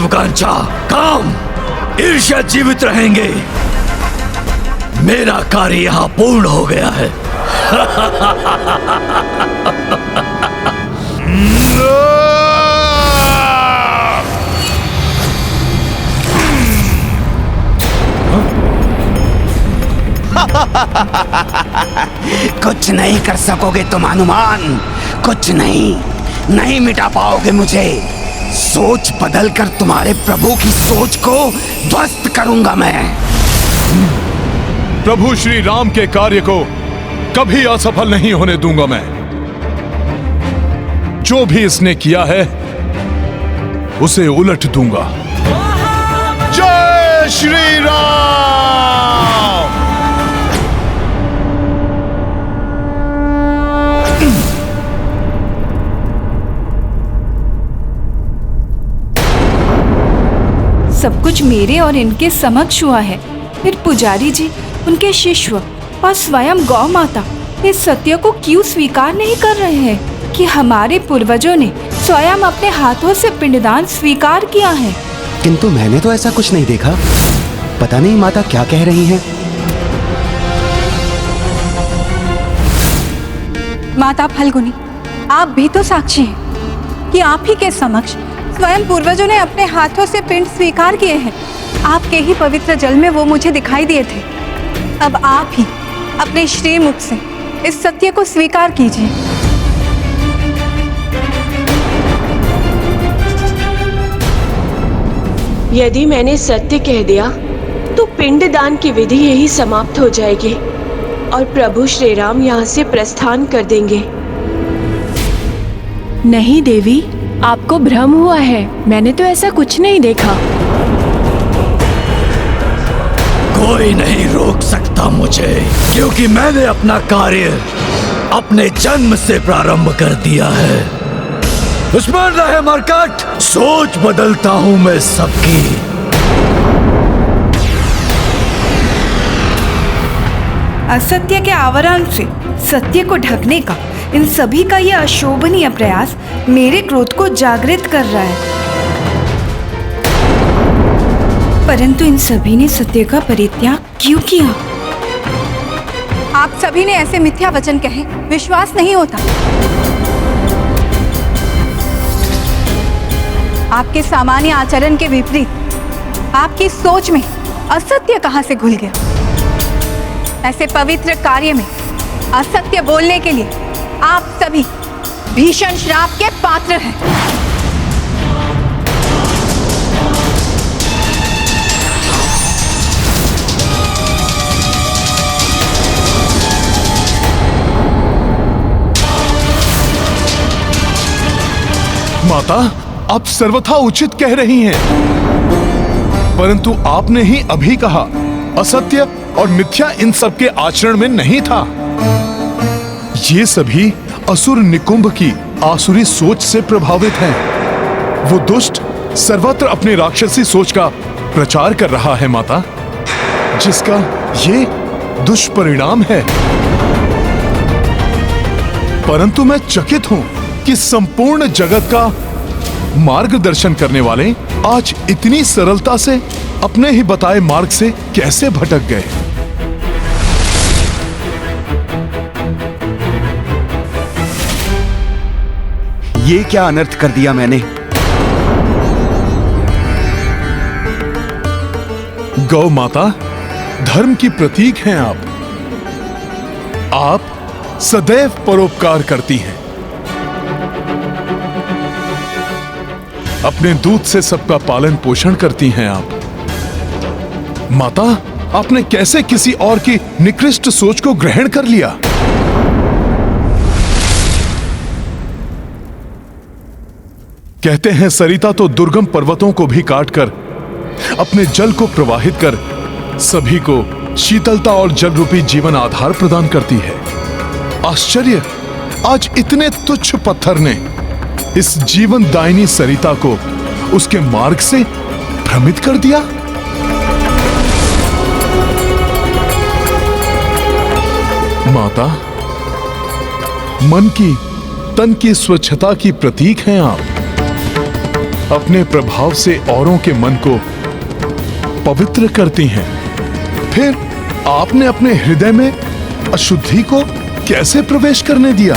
महत्वाकांक्षा, काम, ईर्ष्या जीवित रहेंगे। मेरा कार्य यहां पूर्ण हो गया है। कुछ नहीं कर सकोगे तुम हनुमान, कुछ नहीं मिटा पाओगे मुझे। सोच बदलकर तुम्हारे प्रभु की सोच को ध्वस्त करूंगा मैं। प्रभु श्री राम के कार्य को कभी असफल नहीं होने दूंगा मैं। जो भी इसने किया है उसे उलट दूंगा। जय श्री राम। सब कुछ मेरे और इनके समक्ष हुआ है। फिर पुजारी जी, उनके शिष्य और स्वयं गौ माता इस सत्य को क्यों स्वीकार नहीं कर रहे हैं कि हमारे पूर्वजों ने स्वयं अपने हाथों से पिंडदान स्वीकार किया है? किंतु मैंने तो ऐसा कुछ नहीं देखा। पता नहीं माता क्या कह रही हैं। माता फल्गुनी, आप भी तो साक्षी हैं कि आप ही के समक्ष स्वयं पूर्वजों ने अपने हाथों से पिंड स्वीकार किए हैं। आपके ही पवित्र जल में वो मुझे दिखाई दिए थे। अब आप ही अपने श्रीमुख से इस सत्य को स्वीकार कीजिए। यदि मैंने सत्य कह दिया तो पिंडदान की विधि यही समाप्त हो जाएगी और प्रभु श्री राम यहाँ से प्रस्थान कर देंगे। नहीं देवी, आपको भ्रम हुआ है। मैंने तो ऐसा कुछ नहीं देखा। कोई नहीं रोक सकता मुझे, क्योंकि मैंने अपना कार्य अपने जन्म से प्रारंभ कर दिया है। स्मरण रहे मरकट, सोच बदलता हूं मैं सबकी। असत्य के आवरण से सत्य को ढकने का इन सभी का यह अशोभनीय प्रयास मेरे क्रोध को जागृत कर रहा है। परंतु इन सभी ने सत्य का परित्याग क्यों किया? आप सभी ने ऐसे मिथ्या वचन कहे, विश्वास नहीं होता। आपके सामान्य आचरण के विपरीत आपकी सोच में असत्य कहां से घुल गया? ऐसे पवित्र कार्य में असत्य बोलने के लिए आप सभी भीषण श्राप के पात्र हैं। माता, आप सर्वथा उचित कह रही हैं, परंतु आपने ही अभी कहा असत्य और मिथ्या इन सब के आचरण में नहीं था। ये सभी असुर निकुंभ की आसुरी सोच से प्रभावित हैं। वो दुष्ट सर्वत्र अपनी राक्षसी सोच का प्रचार कर रहा है माता, जिसका ये दुष्परिणाम है। परंतु मैं चकित हूं कि संपूर्ण जगत का मार्गदर्शन करने वाले आज इतनी सरलता से अपने ही बताए मार्ग से कैसे भटक गए। ये क्या अनर्थ कर दिया मैंने? गौ माता, धर्म की प्रतीक हैं आप। आप सदैव परोपकार करती हैं। अपने दूध से सबका पालन पोषण करती हैं आप। माता, आपने कैसे किसी और की निकृष्ट सोच को ग्रहण कर लिया? कहते हैं सरिता तो दुर्गम पर्वतों को भी काटकर अपने जल को प्रवाहित कर सभी को शीतलता और जल रूपी जीवन आधार प्रदान करती है। आश्चर्य, आज इतने तुच्छ पत्थर ने इस जीवन दायिनी सरिता को उसके मार्ग से भ्रमित कर दिया। माता, मन की तन की स्वच्छता की प्रतीक हैं आप। अपने प्रभाव से औरों के मन को पवित्र करती हैं, फिर आपने अपने हृदय में अशुद्धि को कैसे प्रवेश करने दिया?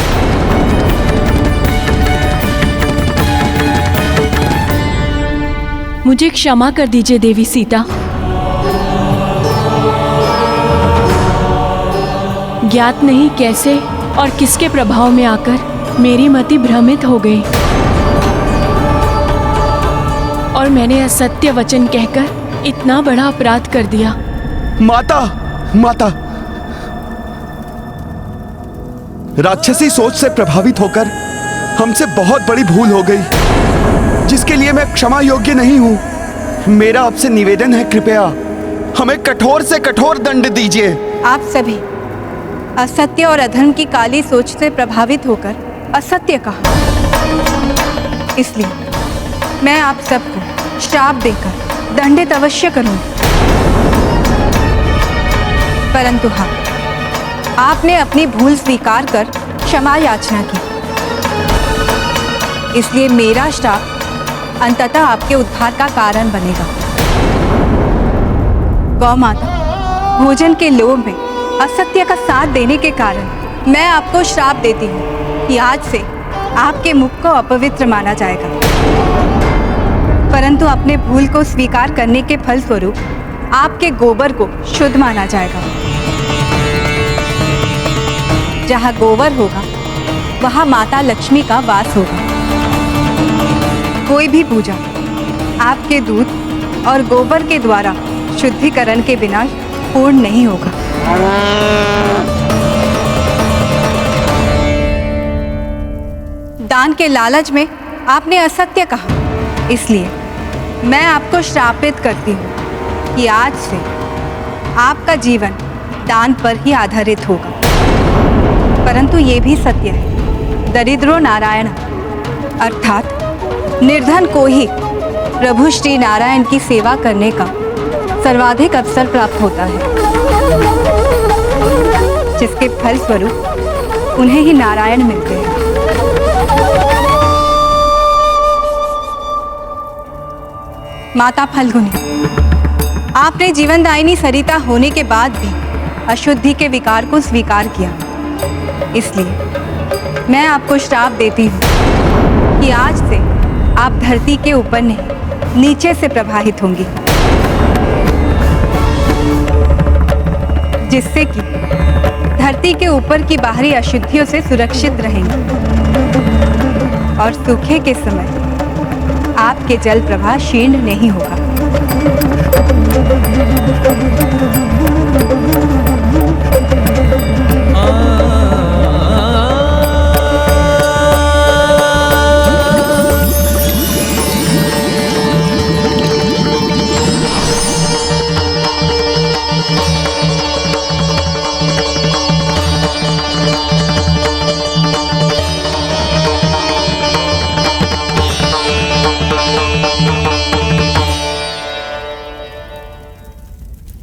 मुझे क्षमा कर दीजिए देवी सीता। ज्ञात नहीं कैसे और किसके प्रभाव में आकर मेरी मति भ्रमित हो गई और मैंने असत्य वचन कहकर इतना बड़ा अपराध कर दिया। माता, माता, राक्षसी सोच से प्रभावित होकर हमसे बहुत बड़ी भूल हो गई, जिसके लिए मैं क्षमा योग्य नहीं हूं। मेरा आपसे निवेदन है, कृपया हमें कठोर से कठोर दंड दीजिए। आप सभी असत्य और अधर्म की काली सोच से प्रभावित होकर असत्य कहा, इसलिए मैं आप सबको श्राप देकर दंडित अवश्य करूंगी। परंतु हाँ, आपने अपनी भूल स्वीकार कर क्षमा याचना की, इसलिए मेरा श्राप अंततः आपके उद्धार का कारण बनेगा। गौ माता, भोजन के लोभ में असत्य का साथ देने के कारण मैं आपको श्राप देती हूँ कि आज से आपके मुख को अपवित्र माना जाएगा। परंतु अपने भूल को स्वीकार करने के फलस्वरूप आपके गोबर को शुद्ध माना जाएगा। जहाँ गोबर होगा वहाँ माता लक्ष्मी का वास होगा। कोई भी पूजा आपके दूध और गोबर के द्वारा शुद्धिकरण के बिना पूर्ण नहीं होगा। दान के लालच में आपने असत्य कहा, इसलिए मैं आपको श्रापित करती हूँ कि आज से आपका जीवन दान पर ही आधारित होगा। परंतु ये भी सत्य है, दरिद्रो नारायण अर्थात निर्धन को ही प्रभु श्री नारायण की सेवा करने का सर्वाधिक अवसर प्राप्त होता है, जिसके फलस्वरूप उन्हें ही नारायण मिलते हैं। माता फल्गुनी, आपने जीवनदायिनी सरिता होने के बाद भी अशुद्धि के विकार को स्वीकार किया, इसलिए मैं आपको श्राप देती हूँ कि आज से आप धरती के ऊपर नहीं नीचे से प्रवाहित होंगी, जिससे कि धरती के ऊपर की बाहरी अशुद्धियों से सुरक्षित रहेंगी और सूखे के समय आपके जल प्रवाह क्षीण नहीं होगा।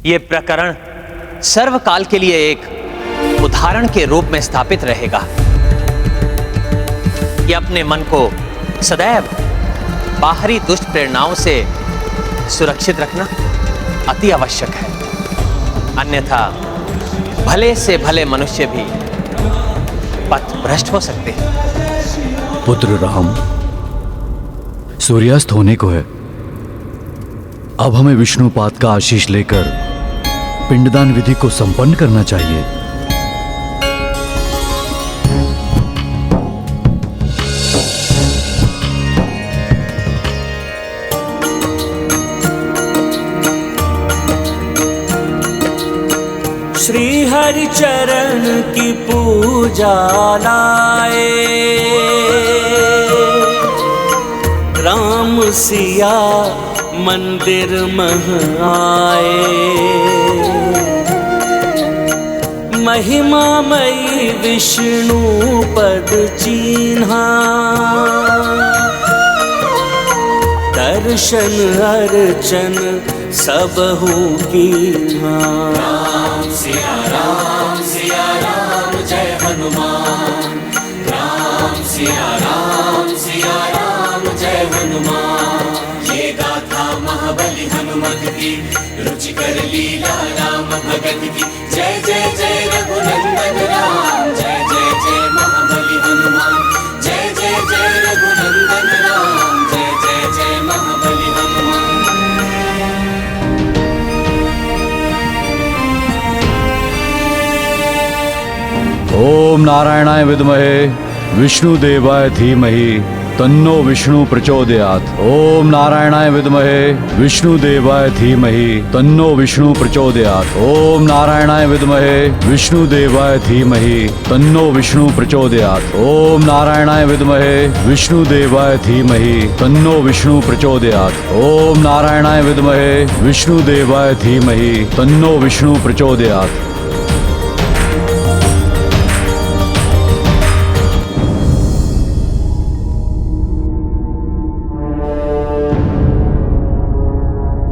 ये प्रकरण सर्वकाल के लिए एक उदाहरण के रूप में स्थापित रहेगा कि अपने मन को सदैव बाहरी दुष्ट प्रेरणाओं से सुरक्षित रखना अति आवश्यक है, अन्यथा भले से भले मनुष्य भी पथ भ्रष्ट हो सकते हैं। पुत्र राम, सूर्यास्त होने को है। अब हमें विष्णुपाद का आशीष लेकर पिंडदान विधि को संपन्न करना चाहिए। श्री हरि चरण की पूजा लाए, राम सिया मंदिर मह आए। महिमामयी विष्णु पद चिन्हा, दर्शन अर्चन सबहु कीन्हा। राम सिया राम जय हनुमान, राम सिया राम जय हनुमान। महाबली हनुमत की, रुचिकर लीला राम भगत की। जय जय जय रघुनंदन राम, जय जय जय महाबली हनुमान, जय जय जय रघुनंदन राम, जय जय जय महाबली हनुमान। ओम नारायणाय विद्महे विष्णुदेवाय धीमहि तन्नो विष्णु प्रचोदयात्। ओम नारायणाय विद्महे विष्णुदेवाय धीमहि तन्नो विष्णु प्रचोदयात्। ओम नारायणाय विद्महे विष्णुदेवाय धीमहि तन्नो विष्णु प्रचोदयात्। ओम नारायणाय विद्महे विष्णुदेवाय धीमहि तन्नो विष्णु प्रचोदयात्। ओम नारायणाय विद्महे विष्णुदेवाय धीमहि तन्नो विष्णु प्रचोदयात्।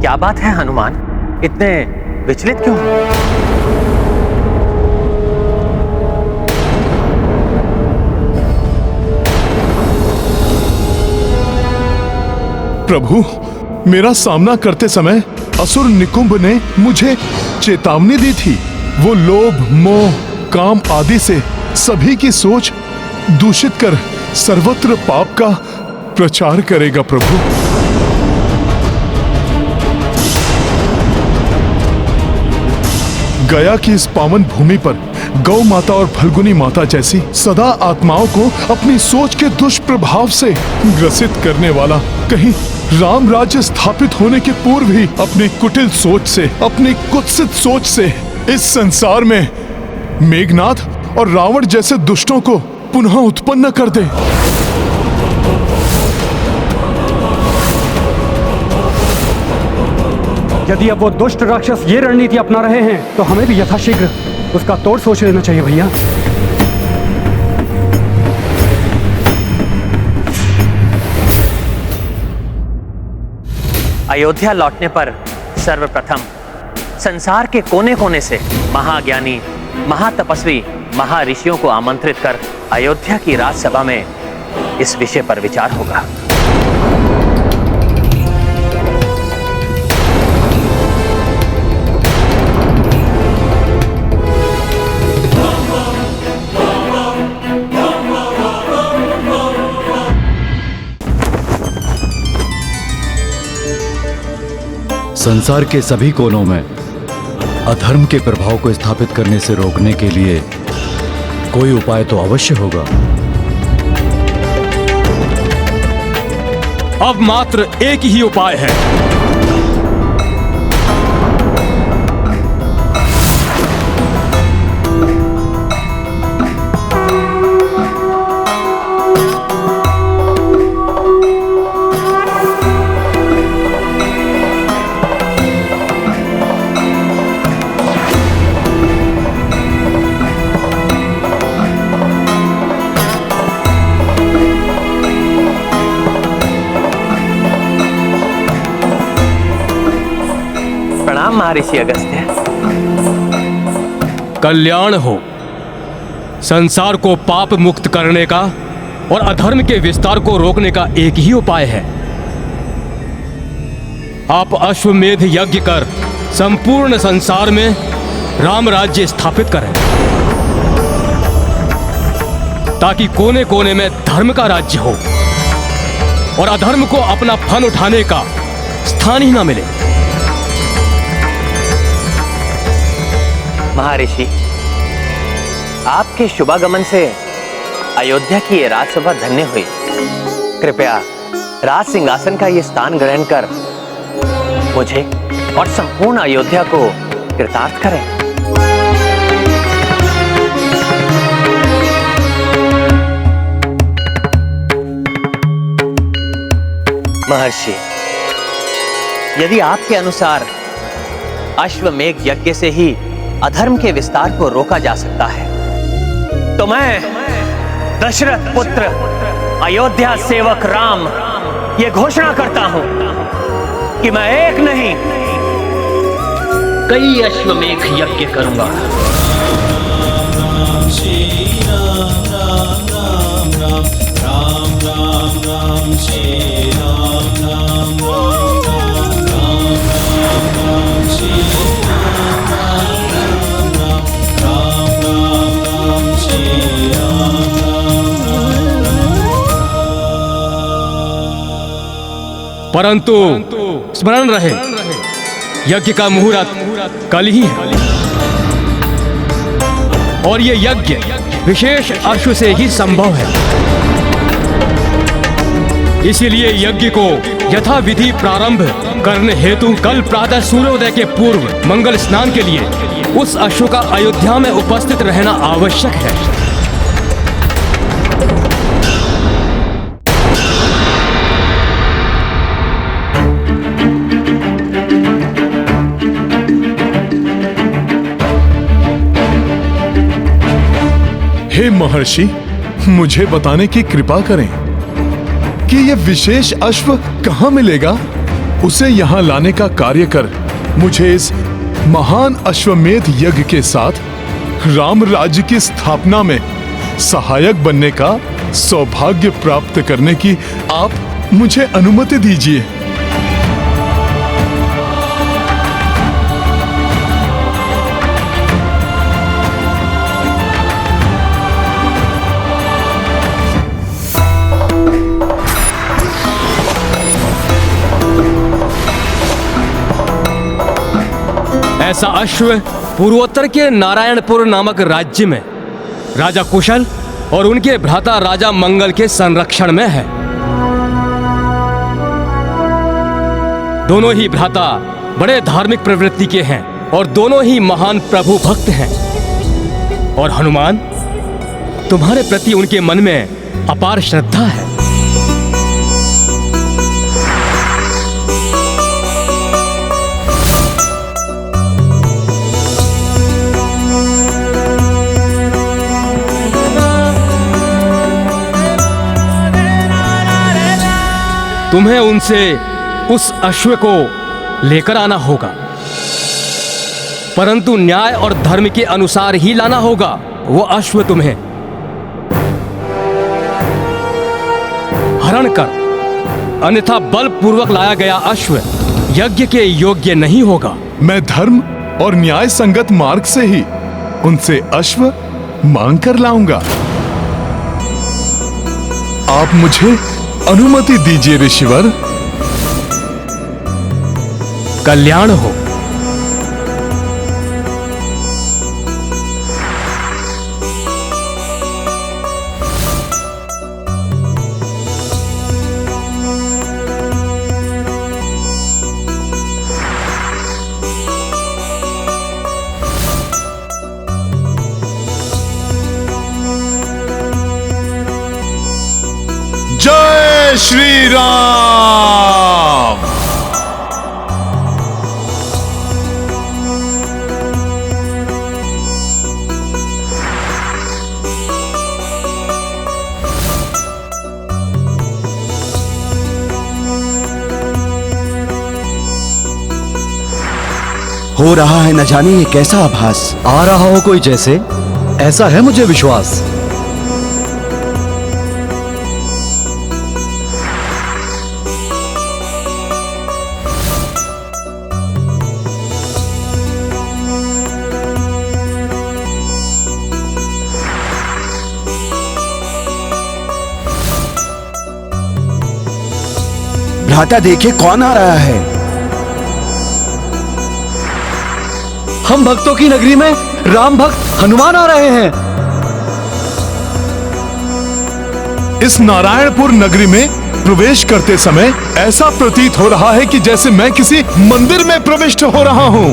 क्या बात है हनुमान, इतने विचलित क्यों? प्रभु, मेरा सामना करते समय असुर निकुंभ ने मुझे चेतावनी दी थी। वो लोभ, मोह, काम आदि से सभी की सोच दूषित कर सर्वत्र पाप का प्रचार करेगा। प्रभु, गया की इस पावन भूमि पर गौ माता और फल्गुनी माता जैसी सदा आत्माओं को अपनी सोच के दुष्प्रभाव से ग्रसित करने वाला, कहीं राम राज्य स्थापित होने के पूर्व ही अपनी कुटिल सोच से, अपनी कुत्सित सोच से इस संसार में मेघनाथ और रावण जैसे दुष्टों को पुनः उत्पन्न कर दे। यदि अब वो दुष्ट राक्षस ये रणनीति अपना रहे हैं तो हमें भी यथाशीघ्र उसका तोड़ सोच लेना चाहिए भैया। अयोध्या लौटने पर सर्वप्रथम संसार के कोने कोने से महाज्ञानी, महातपस्वी, महाऋषियों को आमंत्रित कर अयोध्या की राजसभा में इस विषय पर विचार होगा। संसार के सभी कोनों में अधर्म के प्रभाव को स्थापित करने से रोकने के लिए कोई उपाय तो अवश्य होगा। अब मात्र एक ही उपाय है। महर्षि अगस्त्य। कल्याण हो। संसार को पाप मुक्त करने का और अधर्म के विस्तार को रोकने का एक ही उपाय है। आप अश्वमेध यज्ञ कर संपूर्ण संसार में राम राज्य स्थापित करें, ताकि कोने कोने में धर्म का राज्य हो और अधर्म को अपना फन उठाने का स्थान ही ना मिले। महर्षि, आपके शुभागमन से अयोध्या की ये राजसभा धन्य हुई। कृपया राज सिंहासन का ये स्थान ग्रहण कर मुझे और संपूर्ण अयोध्या को कृतार्थ करें। महर्षि, यदि आपके अनुसार अश्वमेध यज्ञ से ही अधर्म के विस्तार को रोका जा सकता है, तो मैं दशरथ पुत्र अयोध्या सेवक राम ये घोषणा करता हूं कि मैं एक नहीं कई अश्वमेध यज्ञ करूंगा। राम राम राम श्री राम राम राम राम परंतु स्मरण रहे, यज्ञ का मुहूर्त कल ही है और ये यज्ञ विशेष अश्व से ही संभव है। इसीलिए यज्ञ को यथा विधि प्रारंभ करने हेतु कल प्रातः सूर्योदय के पूर्व मंगल स्नान के लिए उस अश्व का अयोध्या में उपस्थित रहना आवश्यक है। हे महर्षि, मुझे बताने की कृपा करें कि यह विशेष अश्व कहां मिलेगा। उसे यहां लाने का कार्य कर मुझे इस महान अश्वमेध यज्ञ के साथ राम राज्य की स्थापना में सहायक बनने का सौभाग्य प्राप्त करने की आप मुझे अनुमति दीजिए। ऐसा अश्व पूर्वोत्तर के नारायणपुर नामक राज्य में राजा कुशल और उनके भ्राता राजा मंगल के संरक्षण में है। दोनों ही भ्राता बड़े धार्मिक प्रवृत्ति के हैं और दोनों ही महान प्रभु भक्त हैं। और हनुमान, तुम्हारे प्रति उनके मन में अपार श्रद्धा है। तुम्हें उनसे उस अश्व को लेकर आना होगा, परंतु न्याय और धर्म के अनुसार ही लाना होगा। वो अश्व तुम्हें हरण कर, अन्यथा बलपूर्वक लाया गया अश्व यज्ञ के योग्य नहीं होगा। मैं धर्म और न्याय संगत मार्ग से ही उनसे अश्व मांग कर लाऊंगा। आप मुझे अनुमति दीजिए ऋषिवर। कल्याण हो। जय श्री राम। हो रहा है न जाने ये कैसा आभास। आ रहा हो कोई जैसे, ऐसा है मुझे विश्वास। भ्राता देखे कौन आ रहा है। हम भक्तों की नगरी में राम भक्त हनुमान आ रहे हैं। इस नारायणपुर नगरी में प्रवेश करते समय ऐसा प्रतीत हो रहा है कि जैसे मैं किसी मंदिर में प्रविष्ट हो रहा हूं।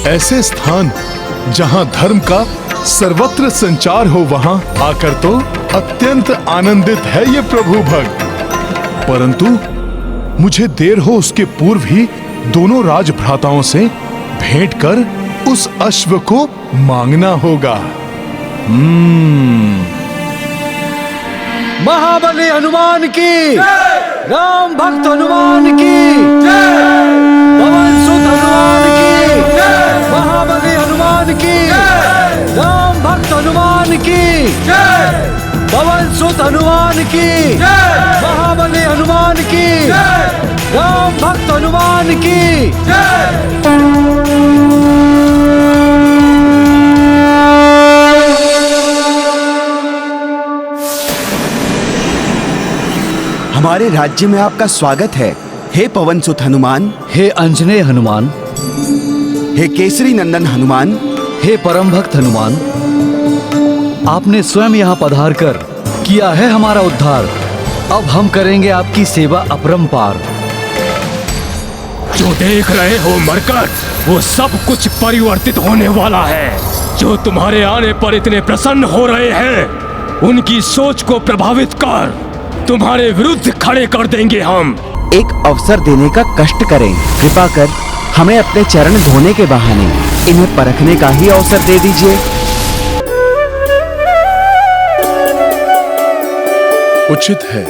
ऐसे स्थान जहां धर्म का सर्वत्र संचार हो, वहां आकर तो अत्यंत आनंदित है ये प्रभु भक्त। परंतु मुझे देर हो उसके पूर्व ही दोनों राजभ्राताओं से भेंट कर उस अश्व को मांगना होगा। महाबली हनुमान की, राम भक्त हनुमान की, पवन सुत हनुमान की, महाबली हनुमान की, राम भक्त हनुमान की, पवन सुत हनुमान की, महाबली हनुमान की। की हमारे राज्य में आपका स्वागत है, हे पवन सुत हनुमान, हे अंजनेय हनुमान, हे केसरी नंदन हनुमान, हे परम भक्त हनुमान। आपने स्वयं यहाँ पधार कर किया है हमारा उद्धार। अब हम करेंगे आपकी सेवा अपरंपार। जो देख रहे हो मरकट, वो सब कुछ परिवर्तित होने वाला है। जो तुम्हारे आने पर इतने प्रसन्न हो रहे हैं, उनकी सोच को प्रभावित कर तुम्हारे विरुद्ध खड़े कर देंगे हम। एक अवसर देने का कष्ट करें, कृपा कर हमें अपने चरण धोने के बहाने इन्हें परखने का ही अवसर दे दीजिए। उचित है।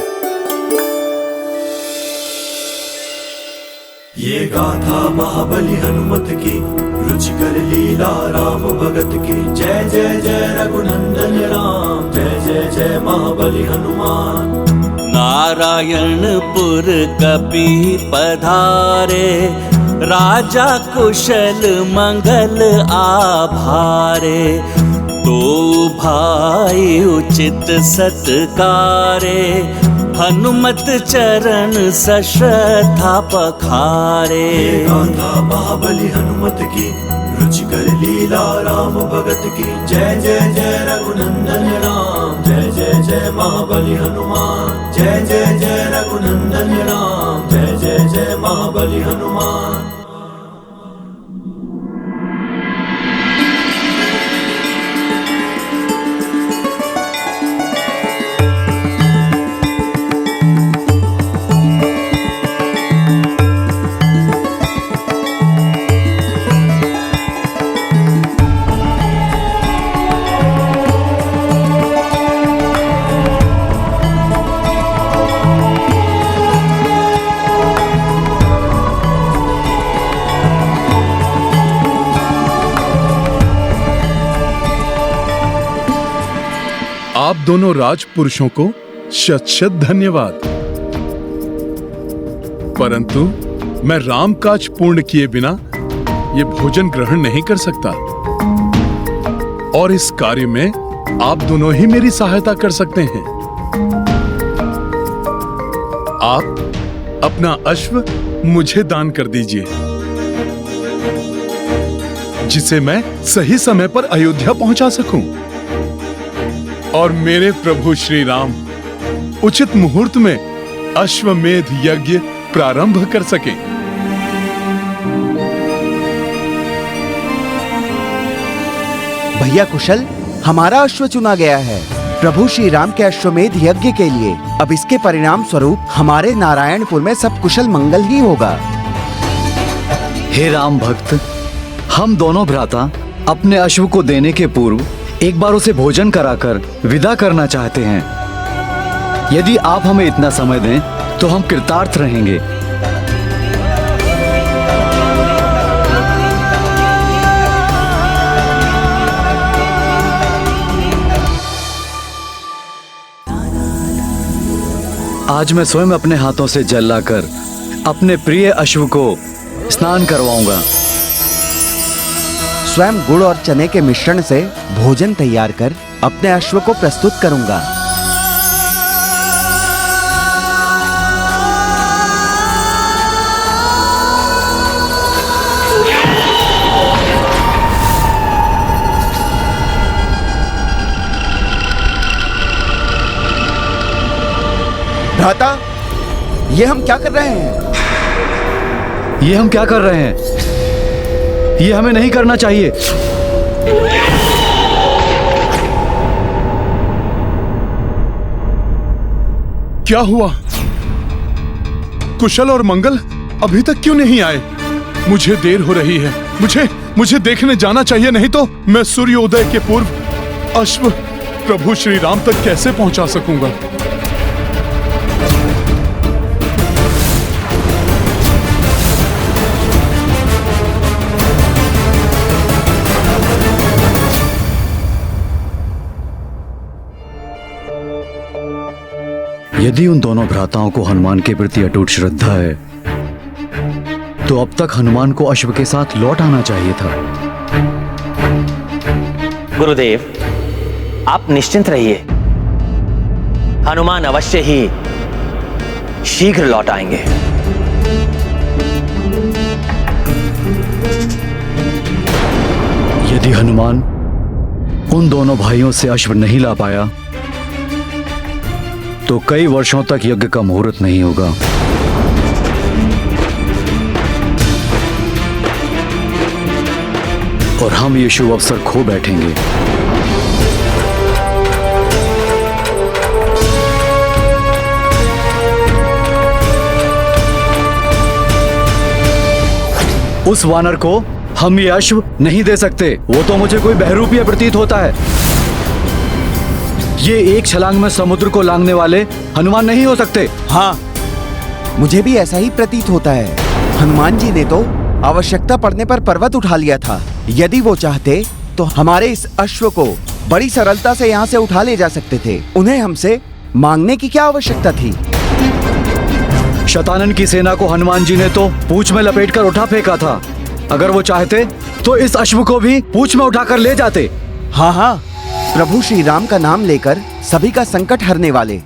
ये गाथा महाबली हनुमत की, रुचिकर लीला राम भगत की। जय जय जय रघुनंदन राम, जय जय जय महाबली हनुमान। नारायणपुर कपि पधारे, राजा कुशल मंगल आभारे। तो भाई उचित सत्कारे, हनुमत चरण सश्रद्धा पखारे। गाथा महाबली हनुमत की, रुचिकर लीला राम भगत की। जय जय जय रघुनंदन राम, जय जय जय महाबली हनुमान। जय जय जय रघुनंदन राम, जय जय जय महाबली हनुमान। आप दोनों राजपुरुषों को शत शत धन्यवाद। परंतु मैं राम काज पूर्ण किए बिना ये भोजन ग्रहण नहीं कर सकता, और इस कार्य में आप दोनों ही मेरी सहायता कर सकते हैं। आप अपना अश्व मुझे दान कर दीजिए, जिसे मैं सही समय पर अयोध्या पहुंचा सकूं और मेरे प्रभु श्री राम उचित मुहूर्त में अश्वमेध यज्ञ प्रारंभ कर सके। भैया कुशल, हमारा अश्व चुना गया है प्रभु श्री राम के अश्वमेध यज्ञ के लिए। अब इसके परिणाम स्वरूप हमारे नारायणपुर में सब कुशल मंगल ही होगा। हे राम भक्त, हम दोनों भ्राता अपने अश्व को देने के पूर्व एक बार उसे भोजन कराकर विदा करना चाहते हैं। यदि आप हमें इतना समय दें तो हम कृतार्थ रहेंगे। आज मैं स्वयं अपने हाथों से जल लाकर अपने प्रिय अश्व को स्नान करवाऊंगा। स्वयं गुड़ और चने के मिश्रण से भोजन तैयार कर अपने अश्व को प्रस्तुत करूंगा। भ्राता, ये हम क्या कर रहे हैं? ये हम क्या कर रहे हैं? ये हमें नहीं करना चाहिए। क्या हुआ? कुशल और मंगल अभी तक क्यों नहीं आए? मुझे देर हो रही है। मुझे देखने जाना चाहिए, नहीं तो मैं सूर्योदय के पूर्व अश्व प्रभु श्री राम तक कैसे पहुंचा सकूंगा? यदि उन दोनों भ्राताओं को हनुमान के प्रति अटूट श्रद्धा है तो अब तक हनुमान को अश्व के साथ लौट आना चाहिए था। गुरुदेव, आप निश्चिंत रहिए, हनुमान अवश्य ही शीघ्र लौट आएंगे। यदि हनुमान उन दोनों भाइयों से अश्व नहीं ला पाया तो कई वर्षों तक यज्ञ का मुहूर्त नहीं होगा। और हम ये शुभ अवसर खो बैठेंगे। उस वानर को हम ये अश्व नहीं दे सकते। वो तो मुझे कोई बहरूपीय प्रतीत होता है। ये एक छलांग में समुद्र को लांघने वाले हनुमान नहीं हो सकते। हाँ, मुझे भी ऐसा ही प्रतीत होता है। हनुमान जी ने तो आवश्यकता पड़ने पर पर्वत उठा लिया था। यदि वो चाहते तो हमारे इस अश्व को बड़ी सरलता से यहाँ से उठा ले जा सकते थे। उन्हें हमसे मांगने की क्या आवश्यकता थी? शतानन की सेना को हनुमान जी ने तो पूंछ में लपेटकर उठा फेंका था। अगर वो चाहते तो इस अश्व को भी पूंछ में उठाकर ले जाते। हाँ हाँ, प्रभु श्री राम का नाम लेकर सभी का संकट हरने वाले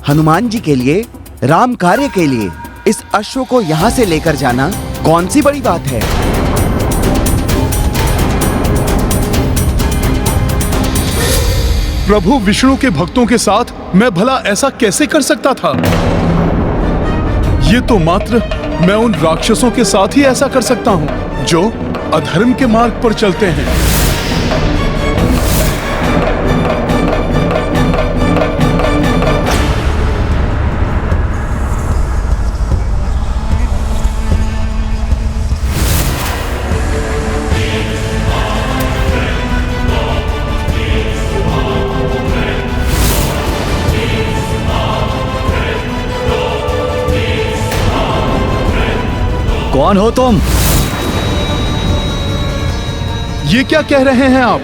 हनुमान जी के लिए, राम कार्य के लिए इस अश्व को यहाँ से लेकर जाना कौन सी बड़ी बात है? प्रभु विष्णु के भक्तों के साथ मैं भला ऐसा कैसे कर सकता था? ये तो मात्र मैं उन राक्षसों के साथ ही ऐसा कर सकता हूँ जो अधर्म के मार्ग पर चलते हैं। कौन हो तुम? ये क्या कह रहे हैं आप?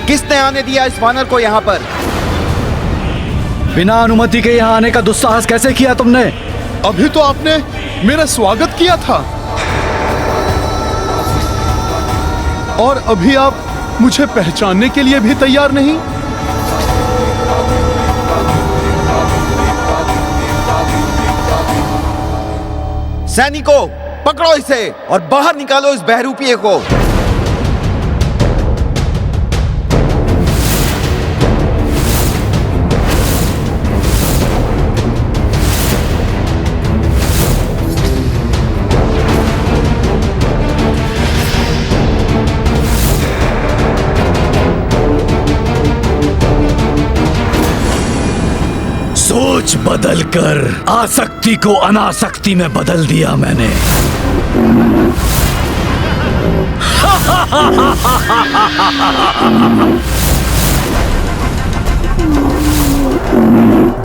किसने आने दिया इस वानर को यहाँ पर? बिना अनुमति के यहाँ आने का दुस्साहस कैसे किया तुमने? अभी तो आपने मेरा स्वागत किया था और अभी आप मुझे पहचानने के लिए भी तैयार नहीं। सैनिकों, पकड़ो इसे और बाहर निकालो इस बहरूपीय को। सोच बदलकर आसक्ति को अनासक्ति में बदल दिया मैंने।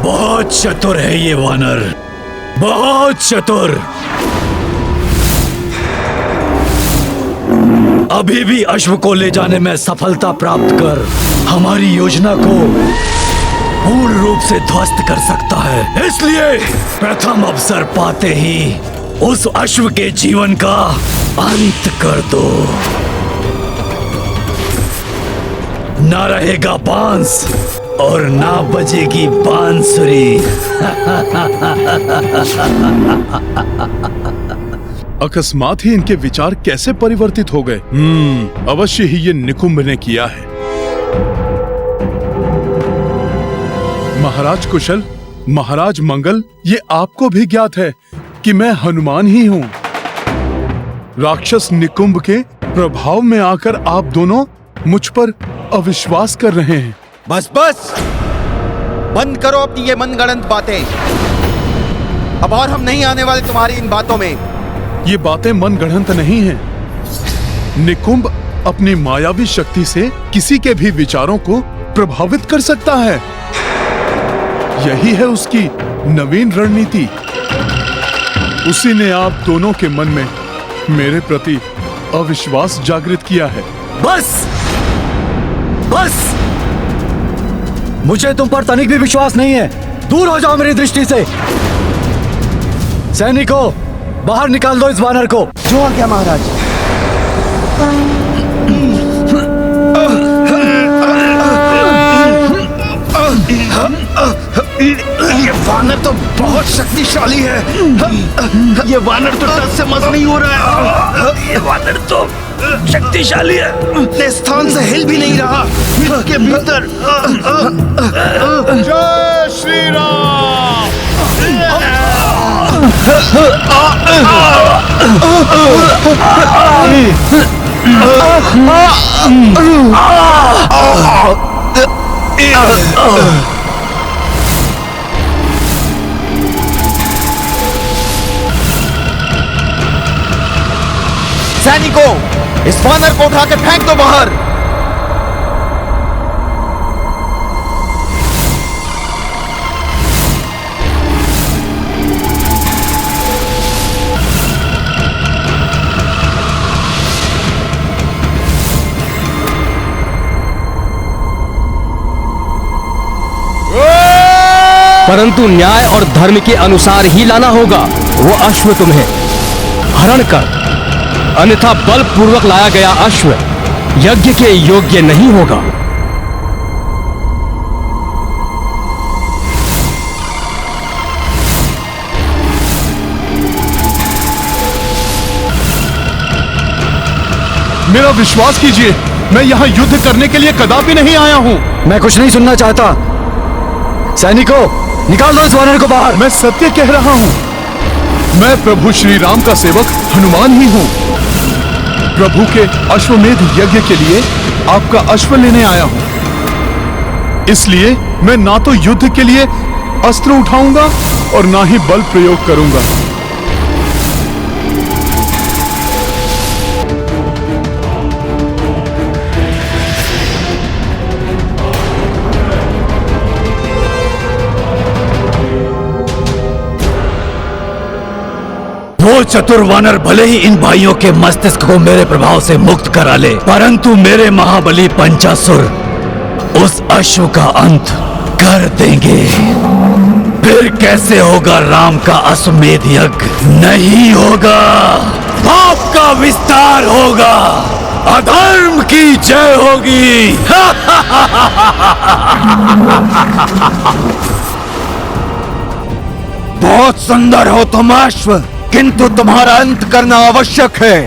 बहुत चतुर है ये वानर, बहुत चतुर। अभी भी अश्व को ले जाने में सफलता प्राप्त कर हमारी योजना को पूर्ण रूप से ध्वस्त कर सकता है। इसलिए प्रथम अवसर पाते ही उस अश्व के जीवन का अंत कर दो। ना रहेगा बांस और ना बजेगी बांसुरी। अकस्मात ही इनके विचार कैसे परिवर्तित हो गए? अवश्य ही ये निकुंभ ने किया है। महाराज कुशल, महाराज मंगल, ये आपको भी ज्ञात है कि मैं हनुमान ही हूँ। राक्षस निकुंभ के प्रभाव में आकर आप दोनों मुझ पर अविश्वास कर रहे हैं। बस बस, बंद करो अपनी ये मनगढ़ंत बातें। अब और हम नहीं आने वाले तुम्हारी इन बातों में। ये बातें मनगढ़ंत नहीं हैं। निकुंभ अपनी मायावी शक्ति से किसी के भी विचारों को प्रभावित कर सकता है। यही है उसकी नवीन रणनीति। उसी ने आप दोनों के मन में मेरे प्रति अविश्वास जागृत किया है। बस बस, मुझे तुम पर तनिक भी विश्वास नहीं है। दूर हो जाओ मेरी दृष्टि से। सैनिकों, बाहर निकाल दो इस वानर को। जो आ गया महाराज। ये वानर तो बहुत शक्तिशाली है। ये वानर तो टस से मस नहीं हो रहा है। ये वानर तो शक्तिशाली है, अपने स्थान से हिल भी नहीं रहा। इसके भीतर जय श्री राम। सैनिकों, इस वानर को उठा के फेंक दो बाहर। परंतु न्याय और धर्म के अनुसार ही लाना होगा। वो अश्व तुम्हें हरण कर, अन्यथा बलपूर्वक लाया गया अश्व यज्ञ के योग्य नहीं होगा। मेरा विश्वास कीजिए, मैं यहाँ युद्ध करने के लिए कदापि नहीं आया हूँ। मैं कुछ नहीं सुनना चाहता। सैनिकों, निकाल दो इस वानर को बाहर। मैं सत्य कह रहा हूँ। मैं प्रभु श्री राम का सेवक हनुमान ही हूँ। प्रभु के अश्वमेध यज्ञ के लिए आपका अश्व लेने आया हूँ। इसलिए मैं ना तो युद्ध के लिए अस्त्र उठाऊंगा और ना ही बल प्रयोग करूंगा। वो चतुर वानर भले ही इन भाइयों के मस्तिष्क को मेरे प्रभाव से मुक्त करा ले, परंतु मेरे महाबली पंचासुर उस अश्व का अंत कर देंगे। फिर कैसे होगा राम का अश्वमेध यज्ञ? नहीं होगा। पाप का विस्तार होगा, अधर्म की जय होगी। बहुत सुंदर हो तुम अश्व, किंतु तुम्हारा अंत करना आवश्यक है।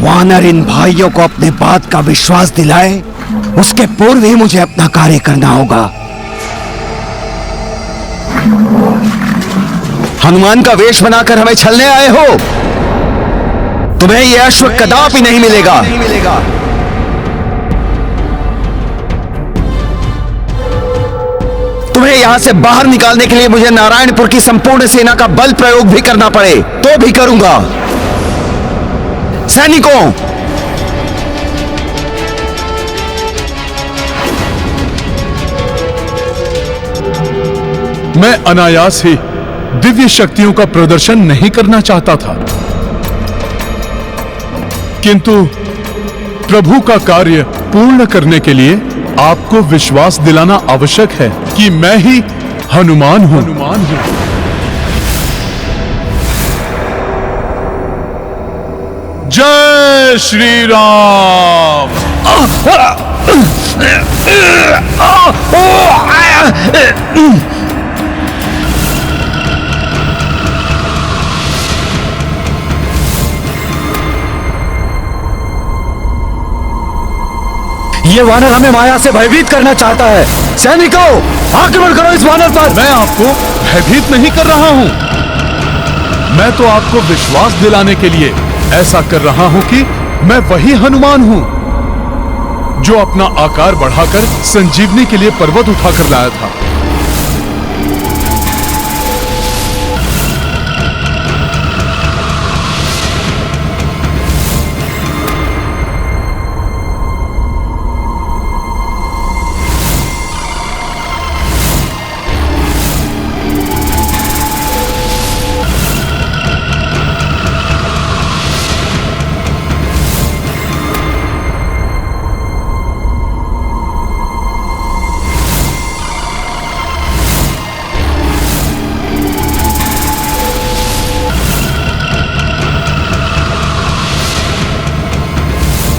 वानर इन भाइयों को अपने बात का विश्वास दिलाए, उसके पूर्व ही मुझे अपना कार्य करना होगा। हनुमान का वेश बनाकर हमें छलने आए हो? तुम्हें यह अश्व कदापि नहीं मिलेगा। तुम्हें यहां से बाहर निकालने के लिए मुझे नारायणपुर की संपूर्ण सेना का बल प्रयोग भी करना पड़े तो भी करूंगा। सैनिकों, मैं अनायास ही दिव्य शक्तियों का प्रदर्शन नहीं करना चाहता था, किंतु प्रभु का कार्य पूर्ण करने के लिए आपको विश्वास दिलाना आवश्यक है कि मैं ही हनुमान हूं। जय श्री राम। ये वानर हमें माया से भयभीत करना चाहता है। सैनिकों, आक्रमण करो इस वानर पर। मैं आपको भयभीत नहीं कर रहा हूं। मैं तो आपको विश्वास दिलाने के लिए ऐसा कर रहा हूं कि मैं वही हनुमान हूं जो अपना आकार बढ़ाकर संजीवनी के लिए पर्वत उठाकर लाया था।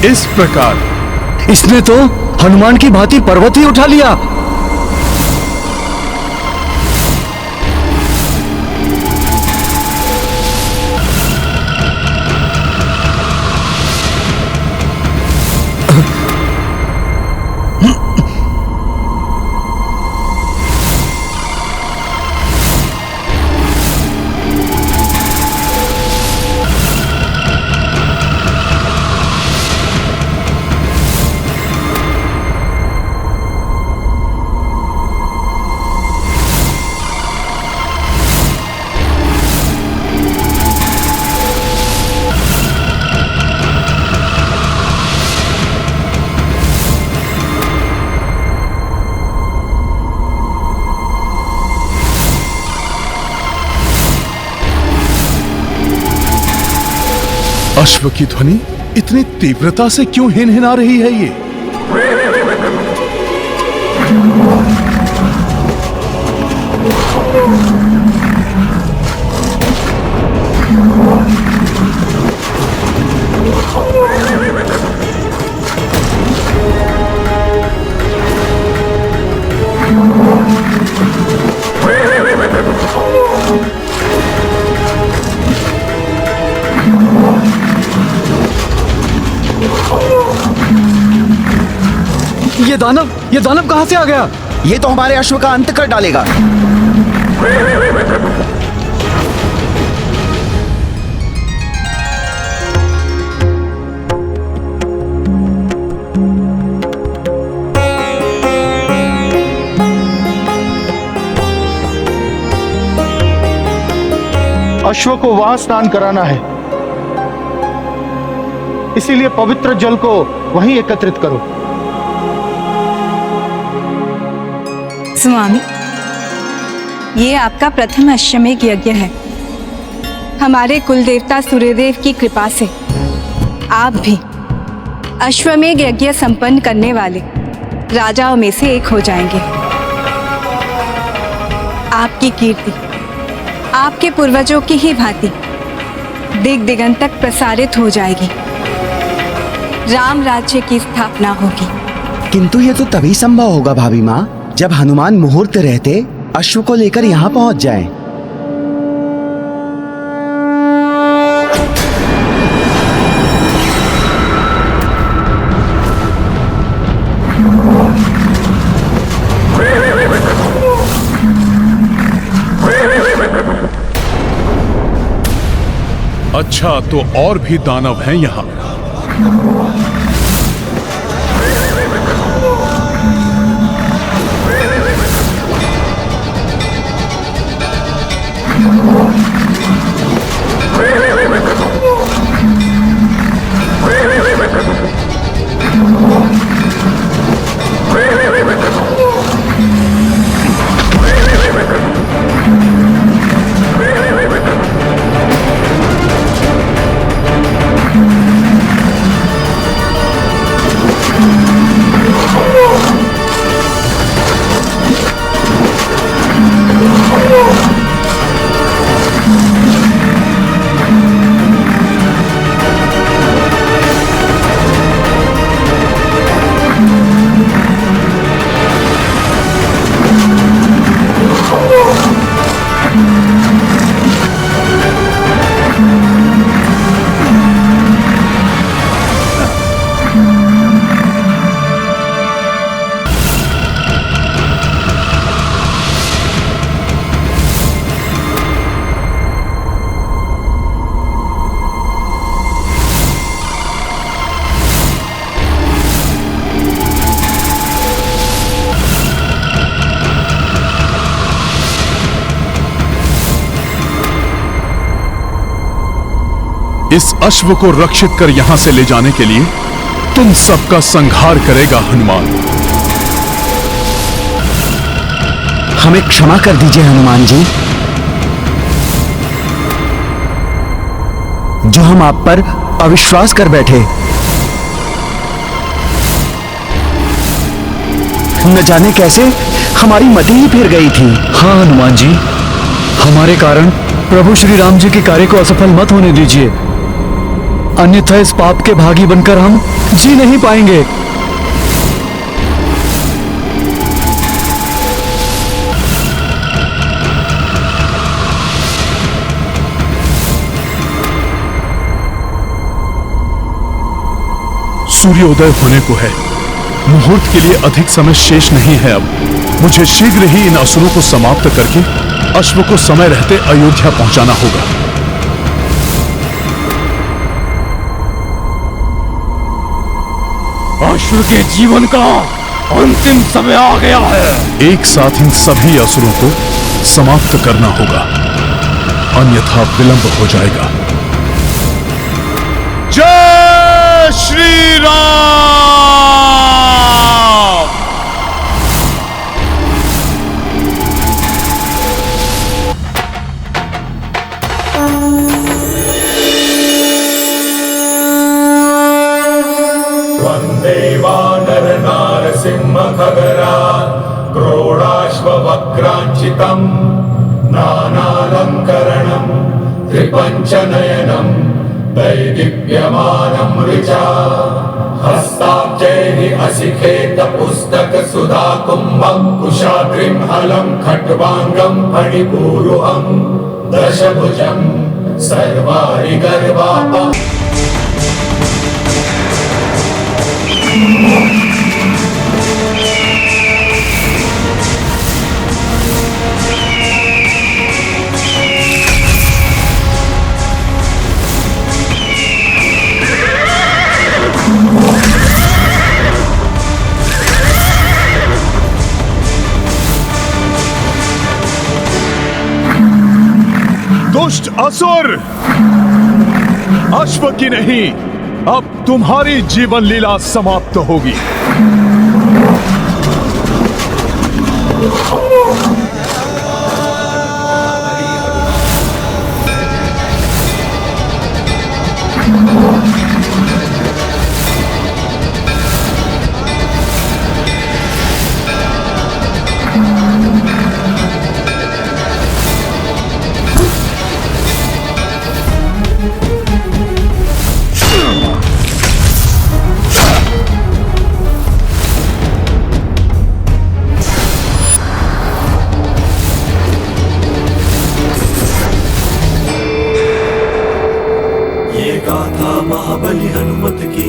इस प्रकार। इसने तो हनुमान की भांति पर्वत ही उठा लिया। अश्व की ध्वनि इतनी तीव्रता से क्यों हिनहिना रही है ये? ये दानव कहां से आ गया? ये तो हमारे अश्व का अंत कर डालेगा। अश्व को वहां स्नान कराना है, इसीलिए पवित्र जल को वहीं एकत्रित करो। स्वामी, ये आपका प्रथम अश्वमेध यज्ञ है। हमारे कुलदेवता सूर्यदेव की कृपा से आप भी अश्वमेध यज्ञ संपन्न करने वाले राजाओं में से एक हो जाएंगे। आपकी कीर्ति आपके पूर्वजों की ही भांति दिग दिगंत तक प्रसारित हो जाएगी। राम राज्य की स्थापना होगी। किंतु ये तो तभी संभव होगा भाभी माँ, जब हनुमान मुहूर्त रहते अश्व को लेकर यहाँ पहुंच जाएं। अच्छा, तो और भी दानव हैं यहाँ। इस अश्व को रक्षित कर यहां से ले जाने के लिए तुम सबका संहार करेगा हनुमान। हमें क्षमा कर दीजिए हनुमान जी, जो हम आप पर अविश्वास कर बैठे। न जाने कैसे हमारी मति ही फिर गई थी। हाँ हनुमान जी, हमारे कारण प्रभु श्री राम जी के कार्य को असफल मत होने दीजिए। अन्यथा इस पाप के भागी बनकर हम जी नहीं पाएंगे। सूर्योदय होने को है, मुहूर्त के लिए अधिक समय शेष नहीं है। अब मुझे शीघ्र ही इन असुरों को समाप्त करके अश्व को समय रहते अयोध्या पहुंचाना होगा। अश्व के जीवन का अंतिम समय आ गया है। एक साथ इन सभी असुरों को समाप्त करना होगा, अन्यथा विलंब हो जाएगा। जय श्री राम। वन्देवानर नारसिंह खगरा क्रोडाश्ववक्राञ्चितं नानालङ्करणं त्रिपञ्चनयनं दैदीप्यमानं ऋचा हस्ताब्जैः असिखेत पुस्तक सुधा कुम्भं कुशाग्रिं हलं खट्वाङ्गं फणिपूरुहं दशभुजं सर्वारि गर्वापा। दुष्ट असुर, अश्व की नहीं, अब तुम्हारी जीवन लीला समाप्त होगी। महाबली हनुमत की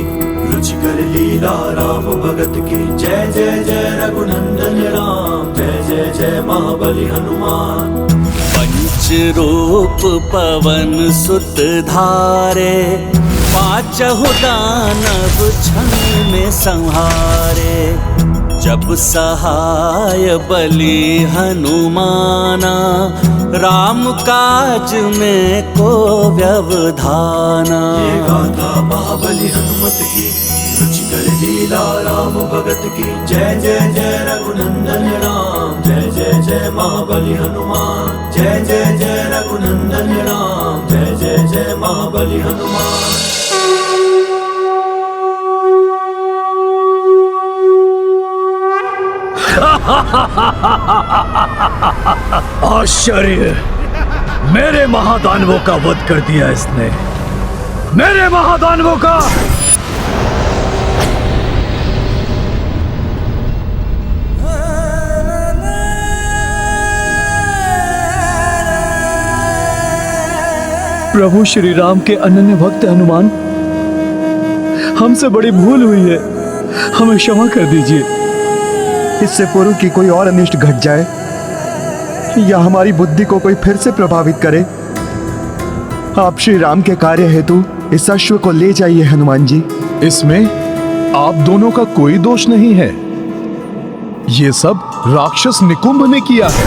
रुचिकर लीला राम भगत की। जय जय जय रघुनंदन राम, जय जय जय महाबली हनुमान। पंच रूप पवन सुत धारे, पांचहु दानव क्षण में संहारे। जब सहाय बलि हनुमाना, राम काज में को व्यवधाना। ये गाथा महाबली हनुमत की रुचिकर लीला राम भगत की। जय जय जय रघुनंदन राम, जय जय जय महाबली हनुमान। जय जय जय रघुनंदन राम, जय जय जय महाबली हनुमान। आश्चर्य, मेरे महादानवों का वध कर दिया इसने, मेरे महादानवों का। प्रभु श्री राम के अनन्य भक्त हनुमान, हमसे बड़ी भूल हुई है, हमें क्षमा कर दीजिए। इससे पूर्व कि कोई और अनिष्ट घट जाए या हमारी बुद्धि को कोई फिर से प्रभावित करे, आप श्री राम के कार्य हेतु इस अश्व को ले जाइए हनुमान जी। इसमें आप दोनों का कोई दोष नहीं है, ये सब राक्षस निकुंभ ने किया है।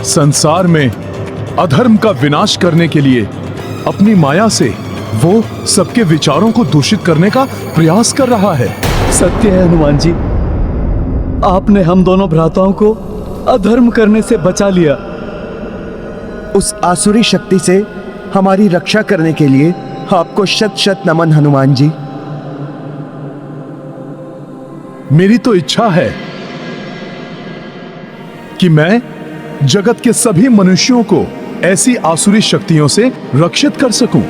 संसार में अधर्म का विनाश करने के लिए अपनी माया से वो सबके विचारों को दूषित करने का प्रयास कर रहा है। सत्य है हनुमान जी, आपने हम दोनों भ्राताओं को अधर्म करने से बचा लिया। उस आसुरी शक्ति से हमारी रक्षा करने के लिए आपको शत शत नमन हनुमान जी। मेरी तो इच्छा है कि मैं जगत के सभी मनुष्यों को ऐसी आसुरी शक्तियों से रक्षित कर सकूं।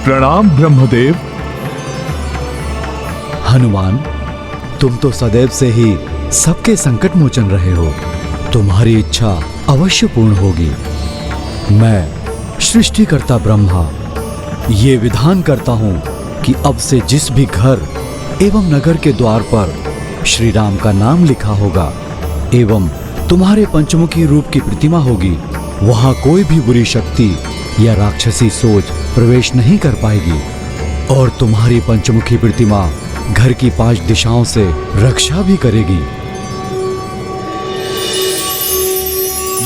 प्रणाम ब्रह्मदेव। हनुमान, तुम तो सदैव से ही सबके संकट मोचन रहे हो। तुम्हारी इच्छा अवश्य पूर्ण होगी। मैं सृष्टिकर्ता ब्रह्मा ये विधान करता हूं कि अब से जिस भी घर एवं नगर के द्वार पर श्री राम का नाम लिखा होगा एवं तुम्हारे पंचमुखी रूप की प्रतिमा होगी, वहां कोई भी बुरी शक्ति या राक्षसी सोच प्रवेश नहीं कर पाएगी और तुम्हारी पंचमुखी प्रतिमा घर की 5 दिशाओं से रक्षा भी करेगी।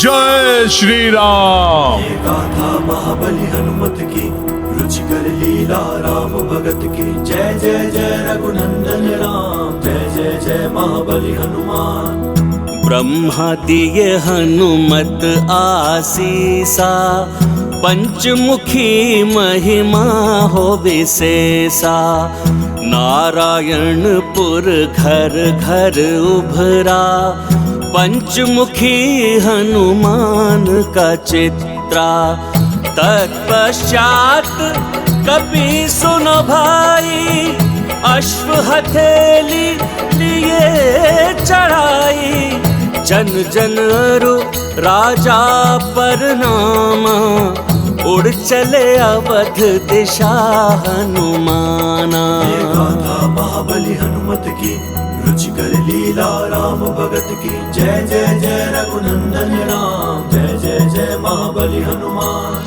जय श्री राम। ये गाथा महाबली हनुमत की, रुचिकर लीला राम भगत की। जय जय जय रघुनंदन राम, जय जय जय महाबली हनुमान। ब्रह्मा दिए हनुमत आसीसा, पंचमुखी महिमा हो विशेषा। नारायणपुर घर घर उभरा, पंचमुखी हनुमान का चित्रा। तत्पश्चात कपि सुनो भाई, अश्व हथेली लिए चढ़ाई। जन जन अरु राजा पर नामा, उड़ चले अवध दिशा हनुमाना। ये गाथा महाबली हनुमत की, रुचिकर लीला राम भगत की। जय जय जय रघुनंदन राम, जय जय जय महाबली हनुमान।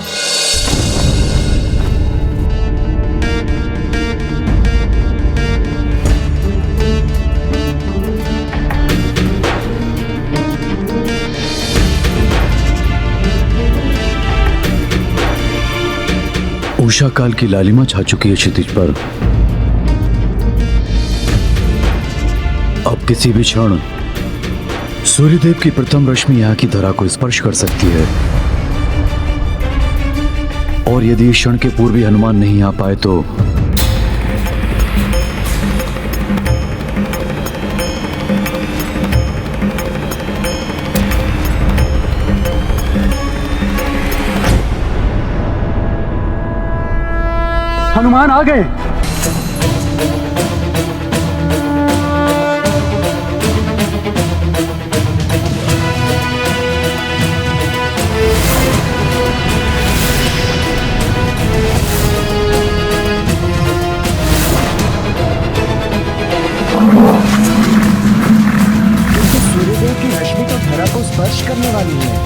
उषा काल की लालिमा छा चुकी है क्षितिज पर। अब किसी भी क्षण सूर्यदेव की प्रथम रश्मि यहाँ की धरा को स्पर्श कर सकती है और यदि इस क्षण के पूर्व भी हनुमान नहीं आ पाए तो हनुमान आ गए। सूर्यदेव की रश्मि तो धरा को स्पर्श करने वाली है।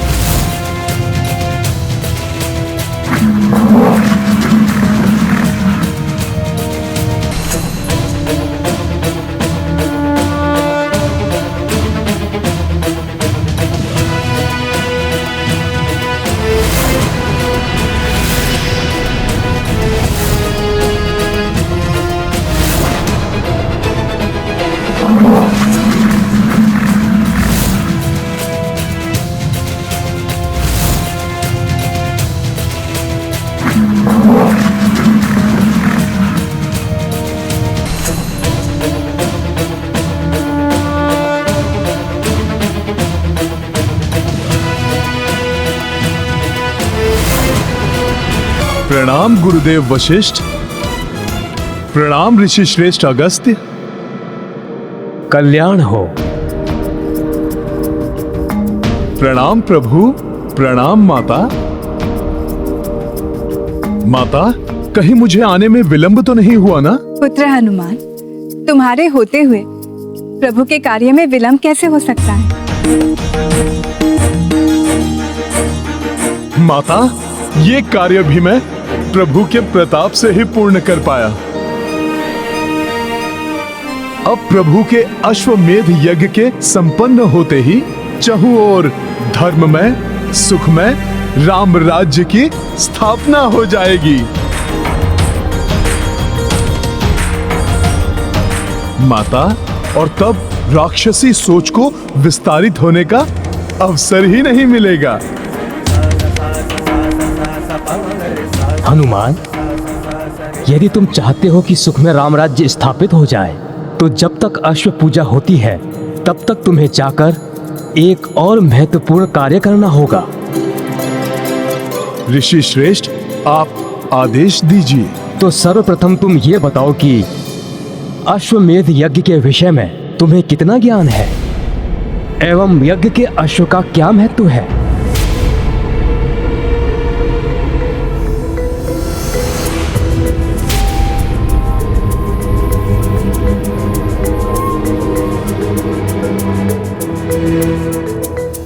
प्रणाम गुरुदेव वशिष्ठ। प्रणाम ऋषि श्रेष्ठ अगस्त्य। कल्याण हो। प्रणाम प्रभु। प्रणाम माता। माता, कहीं मुझे आने में विलंब तो नहीं हुआ ना? पुत्र हनुमान, तुम्हारे होते हुए प्रभु के कार्य में विलंब कैसे हो सकता है? माता, ये कार्य भी मैं प्रभु के प्रताप से ही पूर्ण कर पाया। अब प्रभु के अश्वमेध यज्ञ के संपन्न होते ही चहुओर धर्ममय सुखमय राम राज्य की स्थापना हो जाएगी। माता, और तब राक्षसी सोच को विस्तारित होने का अवसर ही नहीं मिलेगा। हनुमान, यदि तुम चाहते हो कि सुख में राम राज्य स्थापित हो जाए, तो जब तक अश्व पूजा होती है तब तक तुम्हें जाकर एक और महत्वपूर्ण कार्य करना होगा। ऋषि श्रेष्ठ, आप आदेश दीजिए। तो सर्वप्रथम तुम ये बताओ कि अश्वमेध यज्ञ के विषय में तुम्हें कितना ज्ञान है एवं यज्ञ के अश्व का क्या महत्व है।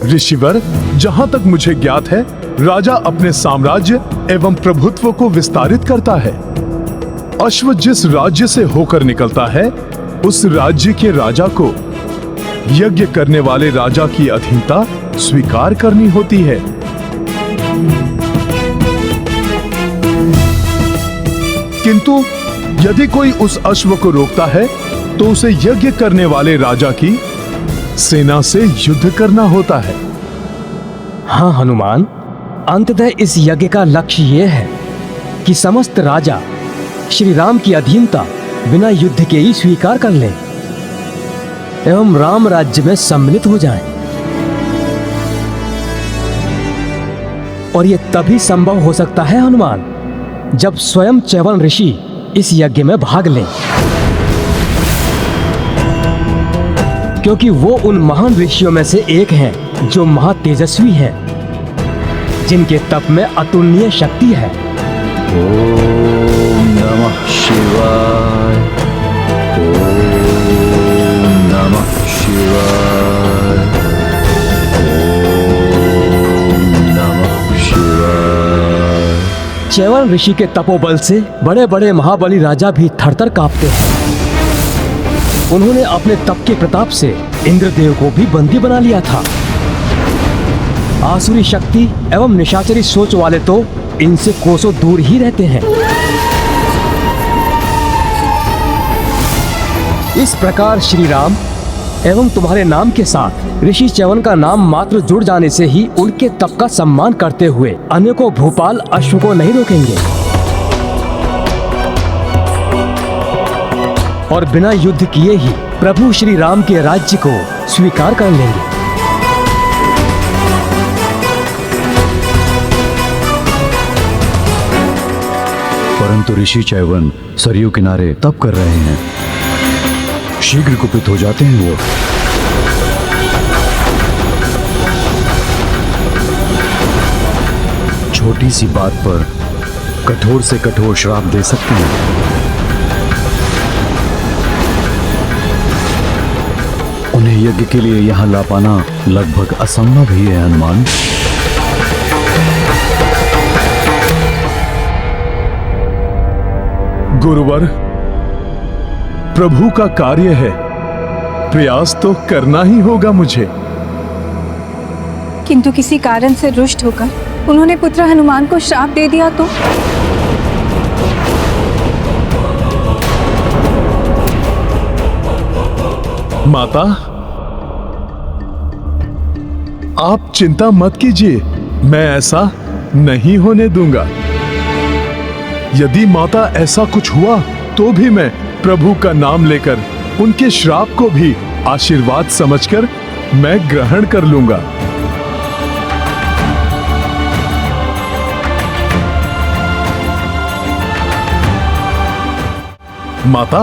ऋषिवर, जहां तक मुझे ज्ञात है, राजा अपने साम्राज्य एवं प्रभुत्व को विस्तारित करता है। अश्व जिस राज्य से होकर निकलता है, उस राज्य के राजा को यज्ञ करने वाले राजा की अधीनता स्वीकार करनी होती है। किंतु यदि कोई उस अश्व को रोकता है, तो उसे यज्ञ करने वाले राजा की सेना से युद्ध करना होता है। हाँ हनुमान, अंततः इस यज्ञ का लक्ष्य यह है कि समस्त राजा श्री राम की अधीनता बिना युद्ध के ही स्वीकार कर लें एवं राम राज्य में सम्मिलित हो जाएं। और यह तभी संभव हो सकता है हनुमान, जब स्वयं च्यवन ऋषि इस यज्ञ में भाग लें, क्योंकि वो उन महान ऋषियों में से एक हैं जो महातेजस्वी हैं, जिनके तप में अतुलनीय शक्ति है। ओम नमः शिवाय। ओम नमः शिवाय। ओम नमः शिवाय। च्यवन ऋषि के तपोबल से बड़े बड़े महाबली राजा भी थरथर कांपते हैं। उन्होंने अपने तप के प्रताप से इंद्रदेव को भी बंदी बना लिया था। आसुरी शक्ति एवं निशाचरी सोच वाले तो इनसे कोसों दूर ही रहते हैं। इस प्रकार श्री राम एवं तुम्हारे नाम के साथ ऋषि च्यवन का नाम मात्र जुड़ जाने से ही उनके तप का सम्मान करते हुए अनेकों भूपाल अश्व को नहीं रोकेंगे और बिना युद्ध किए ही प्रभु श्री राम के राज्य को स्वीकार कर लेंगे। परंतु ऋषि च्यवन सरयू किनारे तप कर रहे हैं, शीघ्र कुपित हो जाते हैं वो। छोटी सी बात पर कठोर से कठोर श्राप दे सकते हैं। उन्हें यज्ञ के लिए यहां ला पाना लगभग असंभव ही है हनुमान। गुरुवर, प्रभु का कार्य है, प्रयास तो करना ही होगा मुझे। किंतु किसी कारण से रुष्ट होकर उन्होंने पुत्र हनुमान को श्राप दे दिया तो? माता, आप चिंता मत कीजिए, मैं ऐसा नहीं होने दूंगा। यदि माता ऐसा कुछ हुआ तो भी मैं प्रभु का नाम लेकर उनके श्राप को भी आशीर्वाद समझकर मैं ग्रहण कर लूंगा। माता,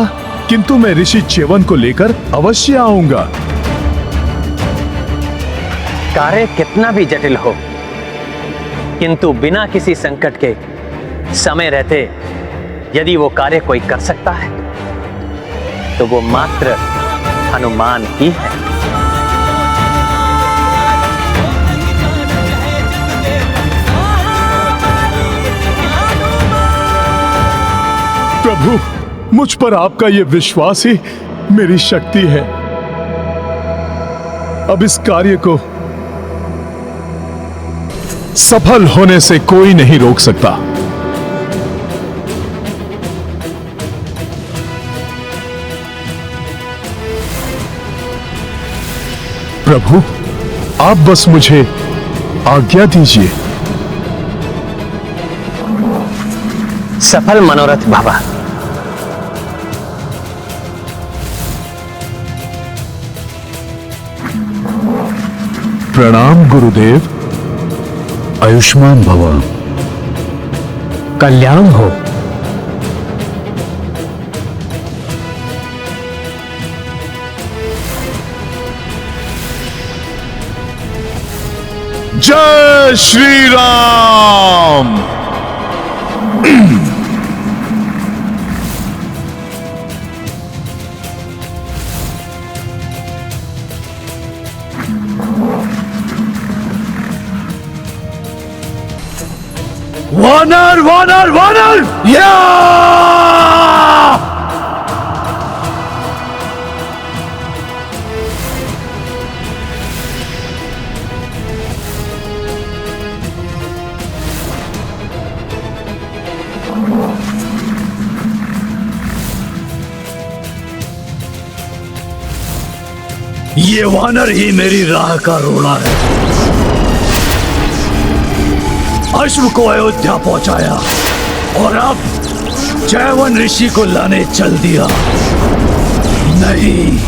किंतु मैं ऋषि च्यवन को लेकर अवश्य आऊंगा। कार्य कितना भी जटिल हो, किंतु बिना किसी संकट के समय रहते यदि वो कार्य कोई कर सकता है तो वो मात्र हनुमान ही है। प्रभु, मुझ पर आपका ये विश्वास ही मेरी शक्ति है। अब इस कार्य को सफल होने से कोई नहीं रोक सकता। प्रभु, आप बस मुझे आज्ञा दीजिए। सफल मनोरथ भव। प्रणाम गुरुदेव। आयुष्मान भव। कल्याण हो। जय श्री राम। वानर वानर वानर या! ये वानर ही मेरी राह का रोड़ा है। अश्व को अयोध्या पहुंचाया और अब चैवन ऋषि को लाने चल दिया। नहीं,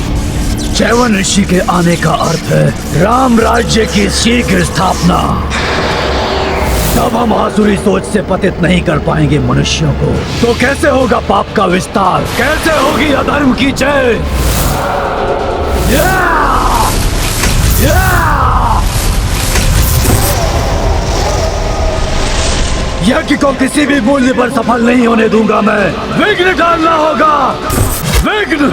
चैवन ऋषि के आने का अर्थ है राम राज्य की शीघ्र स्थापना। तब हम आसुरी सोच से पतित नहीं कर पाएंगे मनुष्यों को, तो कैसे होगा पाप का विस्तार, कैसे होगी अधर्म की जय। यज्ञ को किसी भी मूल्य पर सफल नहीं होने दूंगा मैं। विघ्न डालना होगा, विघ्न।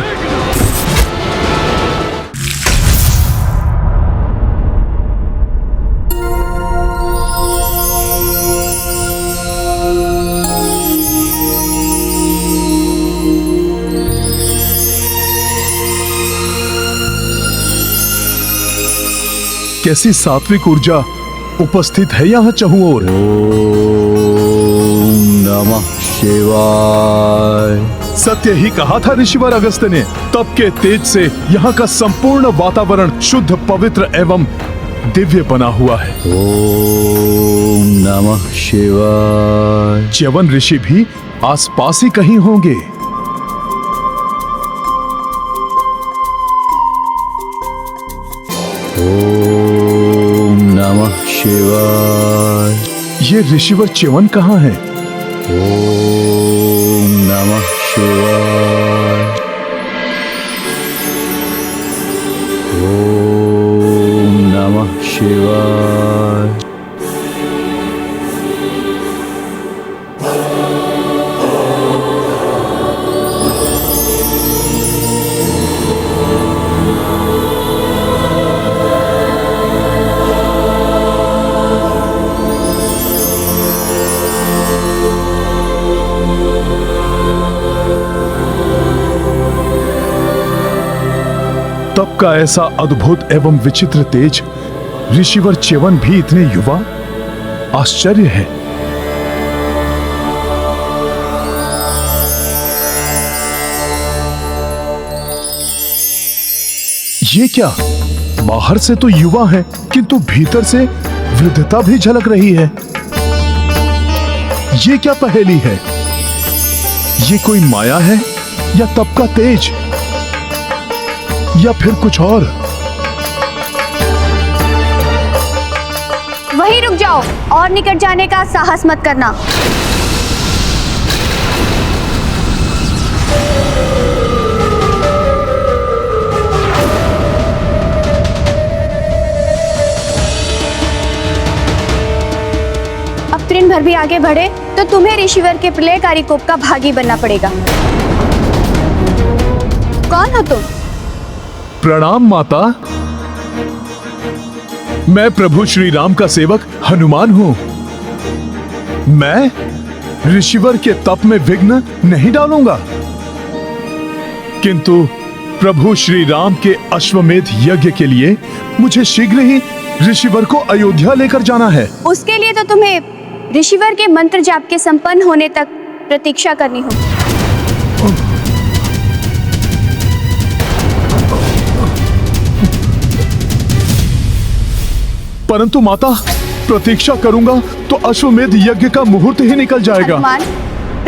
कैसी सात्विक ऊर्जा उपस्थित है यहाँ चहुओर। ओम नमः शिवाय। सत्य ही कहा था ऋषिवर अगस्त्य ने। तप के तेज से यहाँ का संपूर्ण वातावरण शुद्ध, पवित्र एवं दिव्य बना हुआ है। ओम नमः शिवाय। च्यवन ऋषि भी आसपास ही कहीं होंगे। ओम नमः शिवाय। ये ऋषिवर च्यवन कहाँ है? ओम नमः शिवाय। ओम नमः शिवाय। तप का ऐसा अद्भुत एवं विचित्र तेज, ऋषिवर च्यवन भी इतने युवा, आश्चर्य है। ये क्या, बाहर से तो युवा है किंतु भीतर से वृद्धता भी झलक रही है। ये क्या पहेली है? ये कोई माया है या तप का तेज या फिर कुछ और? वहीं रुक जाओ और निकट जाने का साहस मत करना। अब तृण भर भी आगे बढ़े तो तुम्हें ऋषिवर के प्रलयकारी कोप का भागी बनना पड़ेगा। कौन हो तुम? प्रणाम माता। मैं प्रभु श्री राम का सेवक हनुमान हूं। मैं ऋषिवर के तप में विघ्न नहीं डालूंगा, किंतु प्रभु श्री राम के अश्वमेध यज्ञ के लिए मुझे शीघ्र ही ऋषिवर को अयोध्या लेकर जाना है। उसके लिए तो तुम्हें ऋषिवर के मंत्र जाप के संपन्न होने तक प्रतीक्षा करनी होगी। परंतु माता, प्रतीक्षा करूंगा तो अश्वमेध यज्ञ का मुहूर्त ही निकल जाएगा। हनुमान,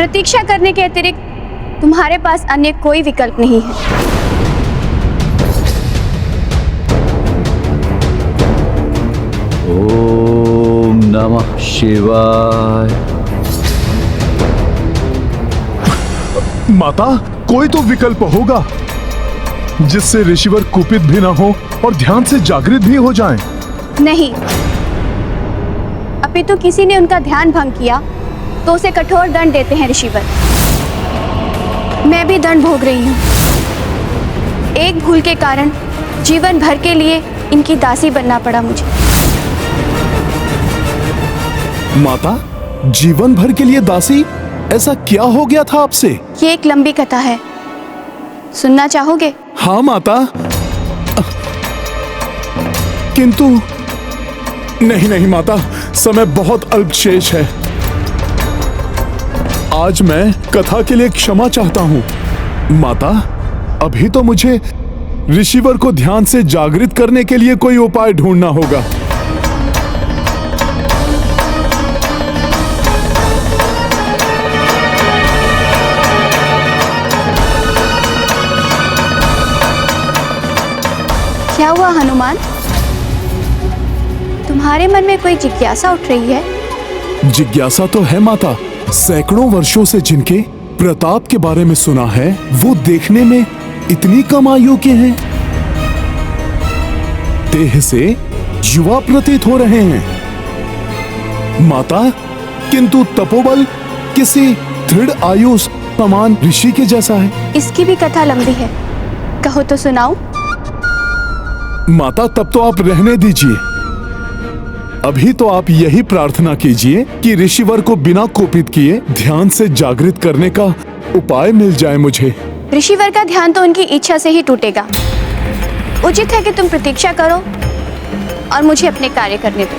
प्रतीक्षा करने के अतिरिक्त तुम्हारे पास अन्य कोई विकल्प नहीं है। ओम नमः शिवाय। माता, कोई तो विकल्प होगा जिससे ऋषिवर कुपित भी ना हो और ध्यान से जागृत भी हो जाएं। नहीं, अपितु किसी ने उनका ध्यान भंग किया तो उसे कठोर दंड देते हैं ऋषिवर। मैं भी दंड भोग रही हूँ। एक भूल के कारण जीवन भर के लिए इनकी दासी बनना पड़ा मुझे। माता, जीवन भर के लिए दासी? ऐसा क्या हो गया था आपसे? ये एक लंबी कथा है, सुनना चाहोगे? हाँ माता, किंतु नहीं नहीं माता, समय बहुत अल्प शेष है। आज मैं कथा के लिए क्षमा चाहता हूँ। माता, अभी तो मुझे ऋषिवर को ध्यान से जागृत करने के लिए कोई उपाय ढूंढना होगा। क्या हुआ हनुमान? तुम्हारे मन में कोई जिज्ञासा उठ रही है? जिज्ञासा तो है माता। सैकड़ों वर्षों से जिनके प्रताप के बारे में सुना है, वो देखने में इतनी कम आयु के हैं। देह से युवा प्रतीत हो रहे हैं माता, किंतु तपोबल किसी दृढ़ आयु समान ऋषि के जैसा है। इसकी भी कथा लंबी है, कहो तो सुनाऊं? माता, तब तो आप रहने दीजिए। अभी तो आप यही प्रार्थना कीजिए कि ऋषिवर को बिना कोपित किए ध्यान से जागृत करने का उपाय मिल जाए मुझे। ऋषिवर का ध्यान तो उनकी इच्छा से ही टूटेगा। उचित है कि तुम प्रतीक्षा करो और मुझे अपने कार्य करने दो।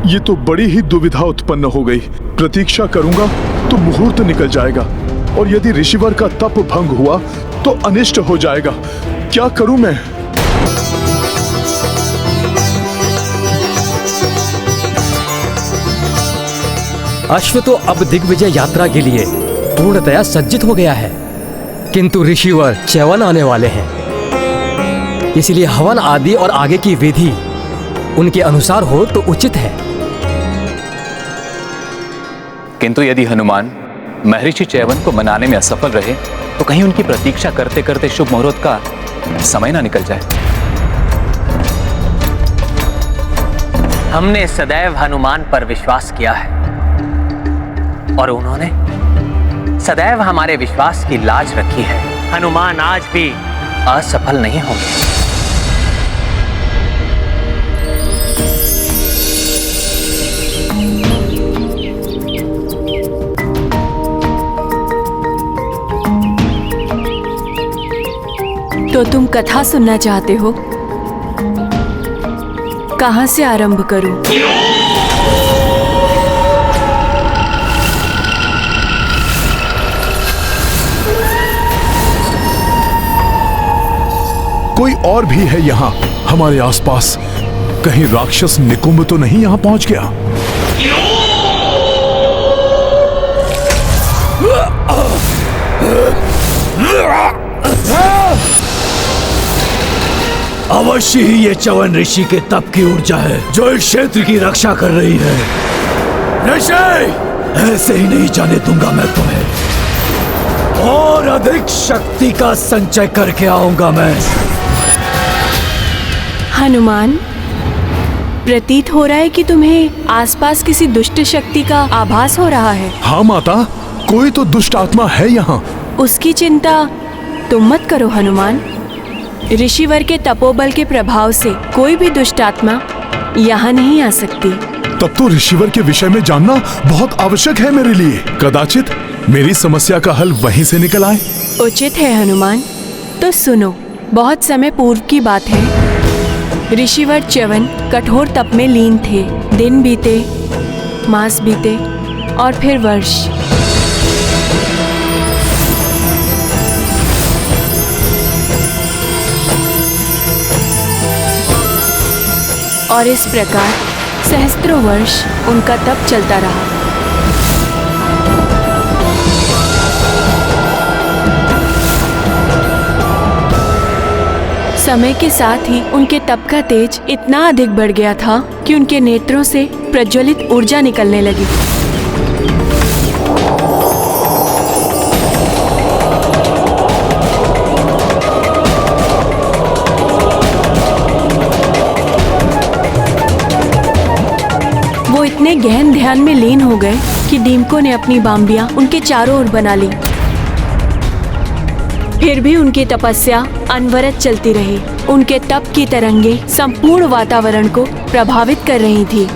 ये तो बड़ी ही दुविधा उत्पन्न हो गई। प्रतीक्षा करूंगा तो मुहूर्त निकल जाएगा, और यदि ऋषिवर का तप भंग हुआ तो अनिष्ट हो जाएगा। क्या करूं मैं? अश्व तो अब दिग्विजय यात्रा के लिए पूर्णतया सज्जित हो गया है, किंतु ऋषिवर च्यवन आने वाले हैं। इसलिए हवन आदि और आगे की विधि उनके अनुसार हो तो उचित है। किंतु यदि हनुमान महर्षि च्यवन को मनाने में असफल रहे तो कहीं उनकी प्रतीक्षा करते करते शुभ मुहूर्त का समय ना निकल जाए। हमने सदैव हनुमान पर विश्वास किया है और उन्होंने सदैव हमारे विश्वास की लाज रखी है। हनुमान आज भी असफल नहीं होंगे। तो तुम कथा सुनना चाहते हो? कहां से आरंभ करूं? कोई और भी है यहाँ हमारे आसपास? कहीं राक्षस निकुंभ तो नहीं यहाँ पहुंच गया? अवश्य ही ये च्यवन ऋषि के तप की ऊर्जा है जो इस क्षेत्र की रक्षा कर रही है। ऋषि, ऐसे ही नहीं जाने दूंगा मैं तुम्हें। और अधिक शक्ति का संचय करके आऊंगा मैं। हनुमान, प्रतीत हो रहा है कि तुम्हें आसपास किसी दुष्ट शक्ति का आभास हो रहा है। हाँ माता, कोई तो दुष्ट आत्मा है यहाँ। उसकी चिंता तुम मत करो हनुमान। ऋषिवर के तपोबल के प्रभाव से कोई भी दुष्ट आत्मा यहाँ नहीं आ सकती। तब तो ऋषिवर के विषय में जानना बहुत आवश्यक है मेरे लिए। कदाचित मेरी समस्या का हल वहीं से निकल आए। उचित है हनुमान। तो सुनो, बहुत समय पूर्व की बात है। ऋषिवर च्यवन कठोर तप में लीन थे। दिन बीते, मास बीते और फिर वर्ष। और इस प्रकार सहस्त्रों वर्ष उनका तप चलता रहा। समय के साथ ही उनके तप का तेज इतना अधिक बढ़ गया था कि उनके नेत्रों से प्रज्वलित ऊर्जा निकलने लगी। वो इतने गहन ध्यान में लीन हो गए कि डीमको ने अपनी बाम्बियां उनके चारों ओर बना ली। फिर भी उनकी तपस्या अनवरत चलती रही। उनके तप की तरंगें संपूर्ण वातावरण को प्रभावित कर रही थी।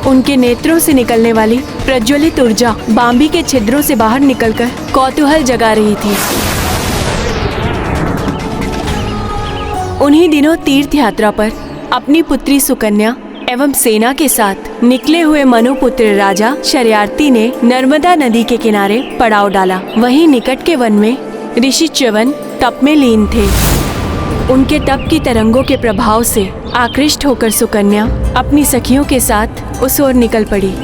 उनके नेत्रों से निकलने वाली प्रज्वलित ऊर्जा बाम्बी के छिद्रों से बाहर निकलकर कौतूहल जगा रही थी। उन्हीं दिनों तीर्थ यात्रा पर अपनी पुत्री सुकन्या एवं सेना के साथ निकले हुए मनुपुत्र राजा शर्यार्थी ने नर्मदा नदी के किनारे पड़ाव डाला। वहीं निकट के वन में ऋषि च्यवन तप में लीन थे। उनके तप की तरंगों के प्रभाव से आकृष्ट होकर सुकन्या अपनी सखियों के साथ उस ओर निकल पड़ी।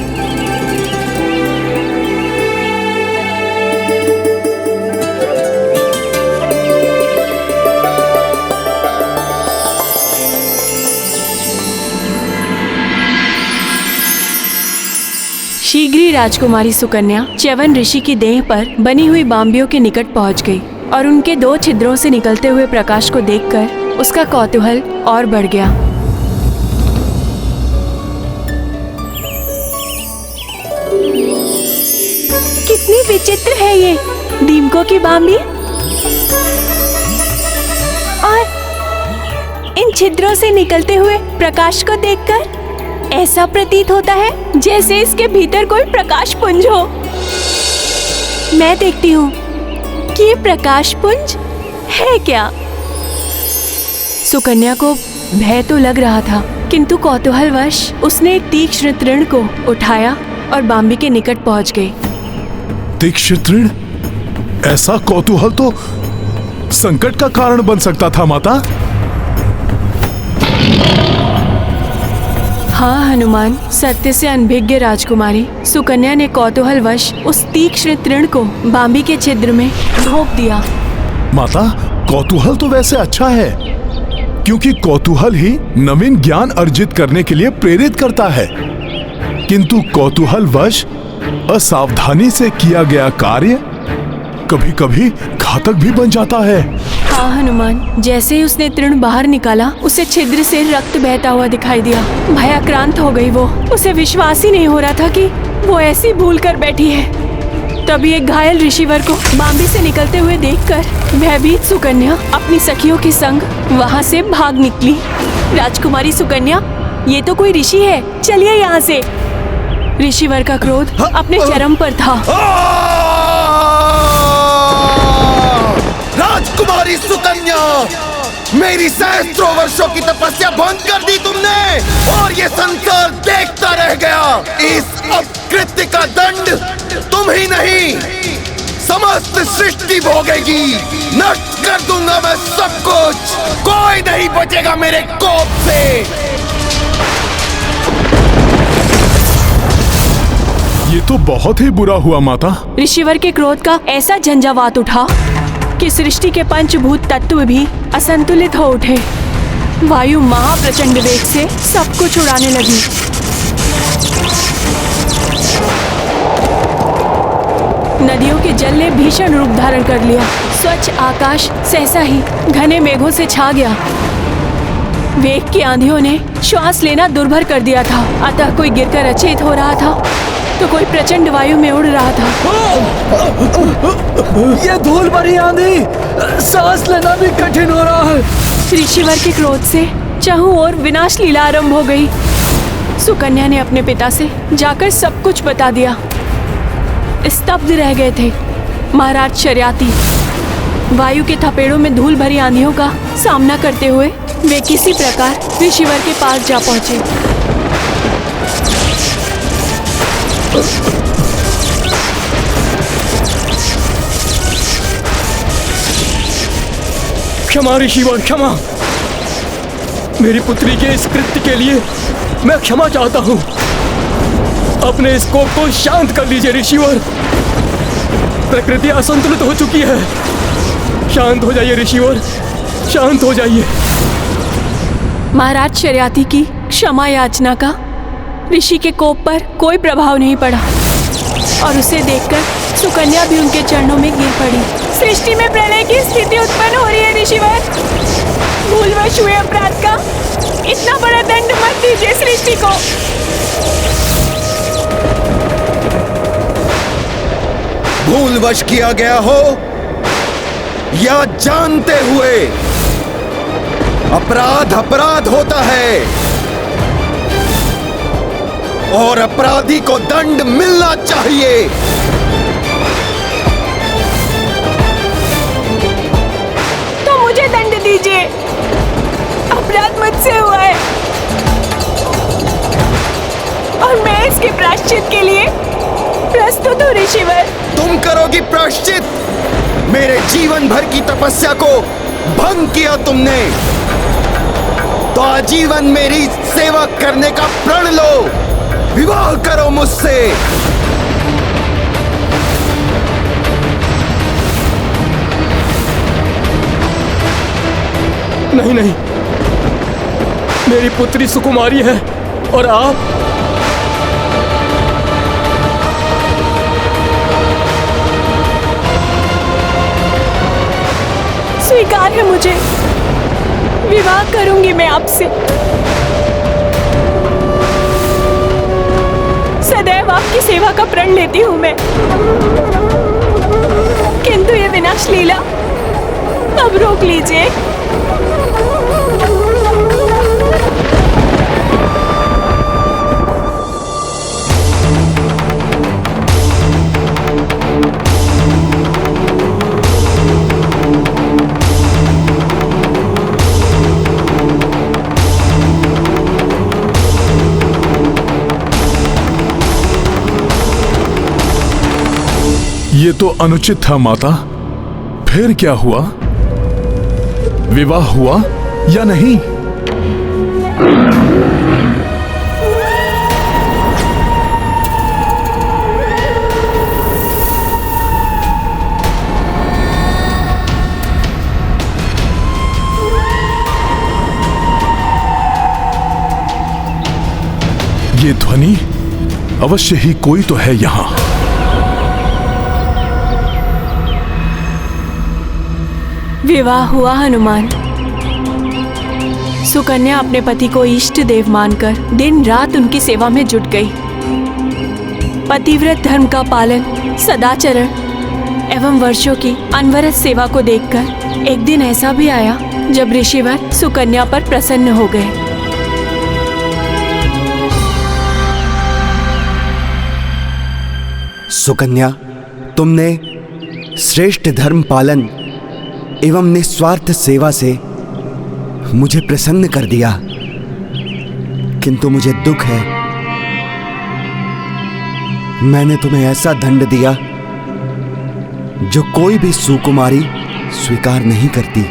शीघ्र ही राजकुमारी सुकन्या च्यवन ऋषि की देह पर बनी हुई बाम्बियों के निकट पहुंच गई और उनके 2 छिद्रों से निकलते हुए प्रकाश को देखकर उसका कौतूहल और बढ़ गया। कितनी विचित्र है ये डीमको की बाम्बी, और इन छिद्रों से निकलते हुए प्रकाश को देखकर ऐसा प्रतीत होता है जैसे इसके भीतर कोई प्रकाश पुंज हो। मैं देखती हूँ कि ये प्रकाश पुंज है क्या। सुकन्या को भय तो लग रहा था, किंतु कौतूहलवश उसने एक तीक्ष्ण तृण को उठाया और बाम्बी के निकट पहुंच गई। तीक्ष्ण तृण? ऐसा कौतूहल तो संकट का कारण बन सकता था माता। हाँ हनुमान, सत्य से अनभिज्ञ राजकुमारी सुकन्या ने कौतूहलवश उस तीक्ष्ण तृण को बाम्बी के छिद्र में ढोक दिया। माता, कौतूहल तो वैसे अच्छा है, क्योंकि कौतूहल ही नवीन ज्ञान अर्जित करने के लिए प्रेरित करता है। किंतु कौतूहलवश असावधानी से किया गया कार्य कभी कभी घातक भी बन जाता है। हाँ हनुमान, जैसे ही उसने तृण बाहर निकाला उसे छिद्र से रक्त बहता हुआ दिखाई दिया। भयाक्रांत हो गई वो। उसे विश्वास ही नहीं हो रहा था कि वो ऐसी भूल कर बैठी है। तभी एक घायल ऋषिवर को बाम्बी से निकलते हुए देखकर भयभीत सुकन्या अपनी सखियों के संग वहाँ से भाग निकली। राजकुमारी सुकन्या, ये तो कोई ऋषि है, चलिए यहाँ से। ऋषिवर का क्रोध अपने चरम पर था। राजकुमारी सुकन्या, मेरी सहस्त्रों वर्षों की तपस्या भंग कर दी तुमने, और ये संसार देखता रह गया। इस अपकृत्य का दंड तुम ही नहीं, समस्त सृष्टि भोगेगी। नष्ट कर दूंगा मैं सब कुछ, कोई नहीं बचेगा मेरे कोप से। ये तो बहुत ही बुरा हुआ माता। ऋषिवर के क्रोध का ऐसा झंझावात उठा कि सृष्टि के पंचभूत तत्व भी असंतुलित हो उठे। वायु महाप्रचंड वेग से सब कुछ उड़ाने लगी। नदियों के जल ने भीषण रूप धारण कर लिया। स्वच्छ आकाश सहसा ही घने मेघों से छा गया। वेग की आंधियों ने श्वास लेना दुर्भर कर दिया था। अतः कोई गिरकर अचेत हो रहा था तो कोई प्रचंड वायु में उड़ रहा था। ये धूल भरी आंधी, सांस लेना भी कठिन हो रहा है। ऋषिवर के क्रोध से चारों ओर विनाश लीला आरंभ हो गई। सुकन्या ने अपने पिता से जाकर सब कुछ बता दिया। स्तब्ध रह गए थे महाराज शर्याती। वायु के थपेड़ों में धूल भरी आंधियों का सामना करते हुए वे किसी प्रकार ऋषिवर के पास जा पहुंचे। क्षमा ऋषिवर, क्षमा। मेरी पुत्री के इस कृत्य के लिए मैं क्षमा चाहता हूँ। अपने इस कोप को शांत कर लीजिए ऋषिवर। प्रकृति असंतुलित हो चुकी है। शांत हो जाइए ऋषिवर, शांत हो जाइए। महाराज शर्याती की क्षमा याचना का ऋषि के कोप पर कोई प्रभाव नहीं पड़ा और उसे देखकर सुकन्या भी उनके चरणों में गिर पड़ी। सृष्टि में प्रलय की स्थिति उत्पन्न हो रही है ऋषिवर। भूलवश हुए अपराध का इतना बड़ा दंड मत दीजिए सृष्टि को। भूलवश किया गया हो या जानते हुए, अपराध अपराध होता है और अपराधी को दंड मिलना चाहिए। तो मुझे दंड दीजिए, अपराध मुझसे हुआ है और मैं इसके प्रायश्चित के लिए प्रस्तुत हूँ ऋषिवर। तुम करोगी प्रायश्चित? मेरे जीवन भर की तपस्या को भंग किया तुमने, तो आजीवन मेरी सेवा करने का प्रण लो। विवाह करो मुझसे। नहीं नहीं, मेरी पुत्री सुकुमारी है और आप स्वीकार है मुझे। विवाह करूंगी मैं आपसे। सदैव आपकी सेवा का प्रण लेती हूं मैं, किंतु ये विनाश लीला अब रोक लीजिए। ये तो अनुचित था माता। फिर क्या हुआ? विवाह हुआ या नहीं? ये ध्वनि अवश्य ही कोई तो है यहां। विवाह हुआ हनुमान। सुकन्या अपने पति को इष्ट देव मानकर दिन रात उनकी सेवा में जुट गई। पतिव्रत धर्म का पालन, सदाचरण एवं वर्षों की अनवरत सेवा को देखकर एक दिन ऐसा भी आया जब ऋषिवर सुकन्या पर प्रसन्न हो गए। सुकन्या, तुमने श्रेष्ठ धर्म पालन एवं निस्वार्थ सेवा से मुझे प्रसन्न कर दिया, किंतु मुझे दुख है। मैंने तुम्हें ऐसा दंड दिया जो कोई भी सुकुमारी स्वीकार नहीं करती।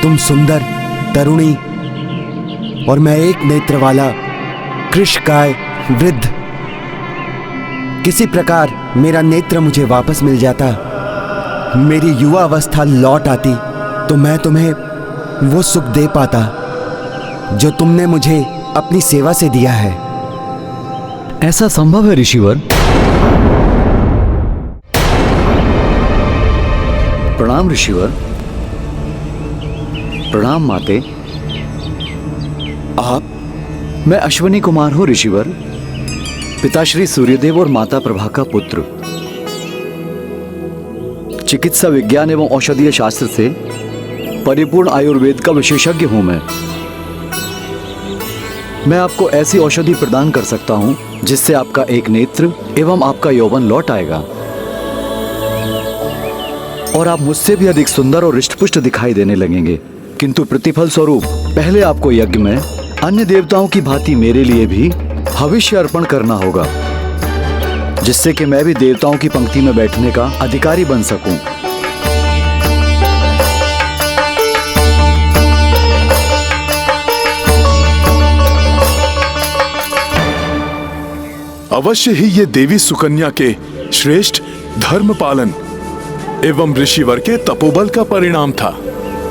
तुम सुंदर, तरुणी और मैं एक नेत्र वाला कृशकाय वृद्ध। किसी प्रकार मेरा नेत्र मुझे वापस मिल जाता, मेरी युवा अवस्था लौट आती, तो मैं तुम्हें वो सुख दे पाता जो तुमने मुझे अपनी सेवा से दिया है। ऐसा संभव है ऋषिवर? प्रणाम ऋषिवर। प्रणाम माते। आप? मैं अश्विनी कुमार हूं ऋषिवर, पिताश्री सूर्यदेव और माता प्रभा का पुत्र। चिकित्सा विज्ञान एवं औषधीय शास्त्र से परिपूर्ण आयुर्वेद का विशेषज्ञ हूं मैं आपको ऐसी औषधि प्रदान कर सकता हूं जिससे आपका एक नेत्र एवं आपका यौवन लौट आएगा और आप मुझसे भी अधिक सुंदर और हृष्टपुष्ट दिखाई देने लगेंगे। किंतु प्रतिफल स्वरूप पहले आपको यज्ञ में अन्य देवताओं की भांति मेरे लिए भी हविष्य अर्पण करना होगा, जिससे कि मैं भी देवताओं की पंक्ति में बैठने का अधिकारी बन सकूं। अवश्य ही ये देवी सुकन्या के श्रेष्ठ धर्म पालन एवं ऋषिवर के तपोबल का परिणाम था,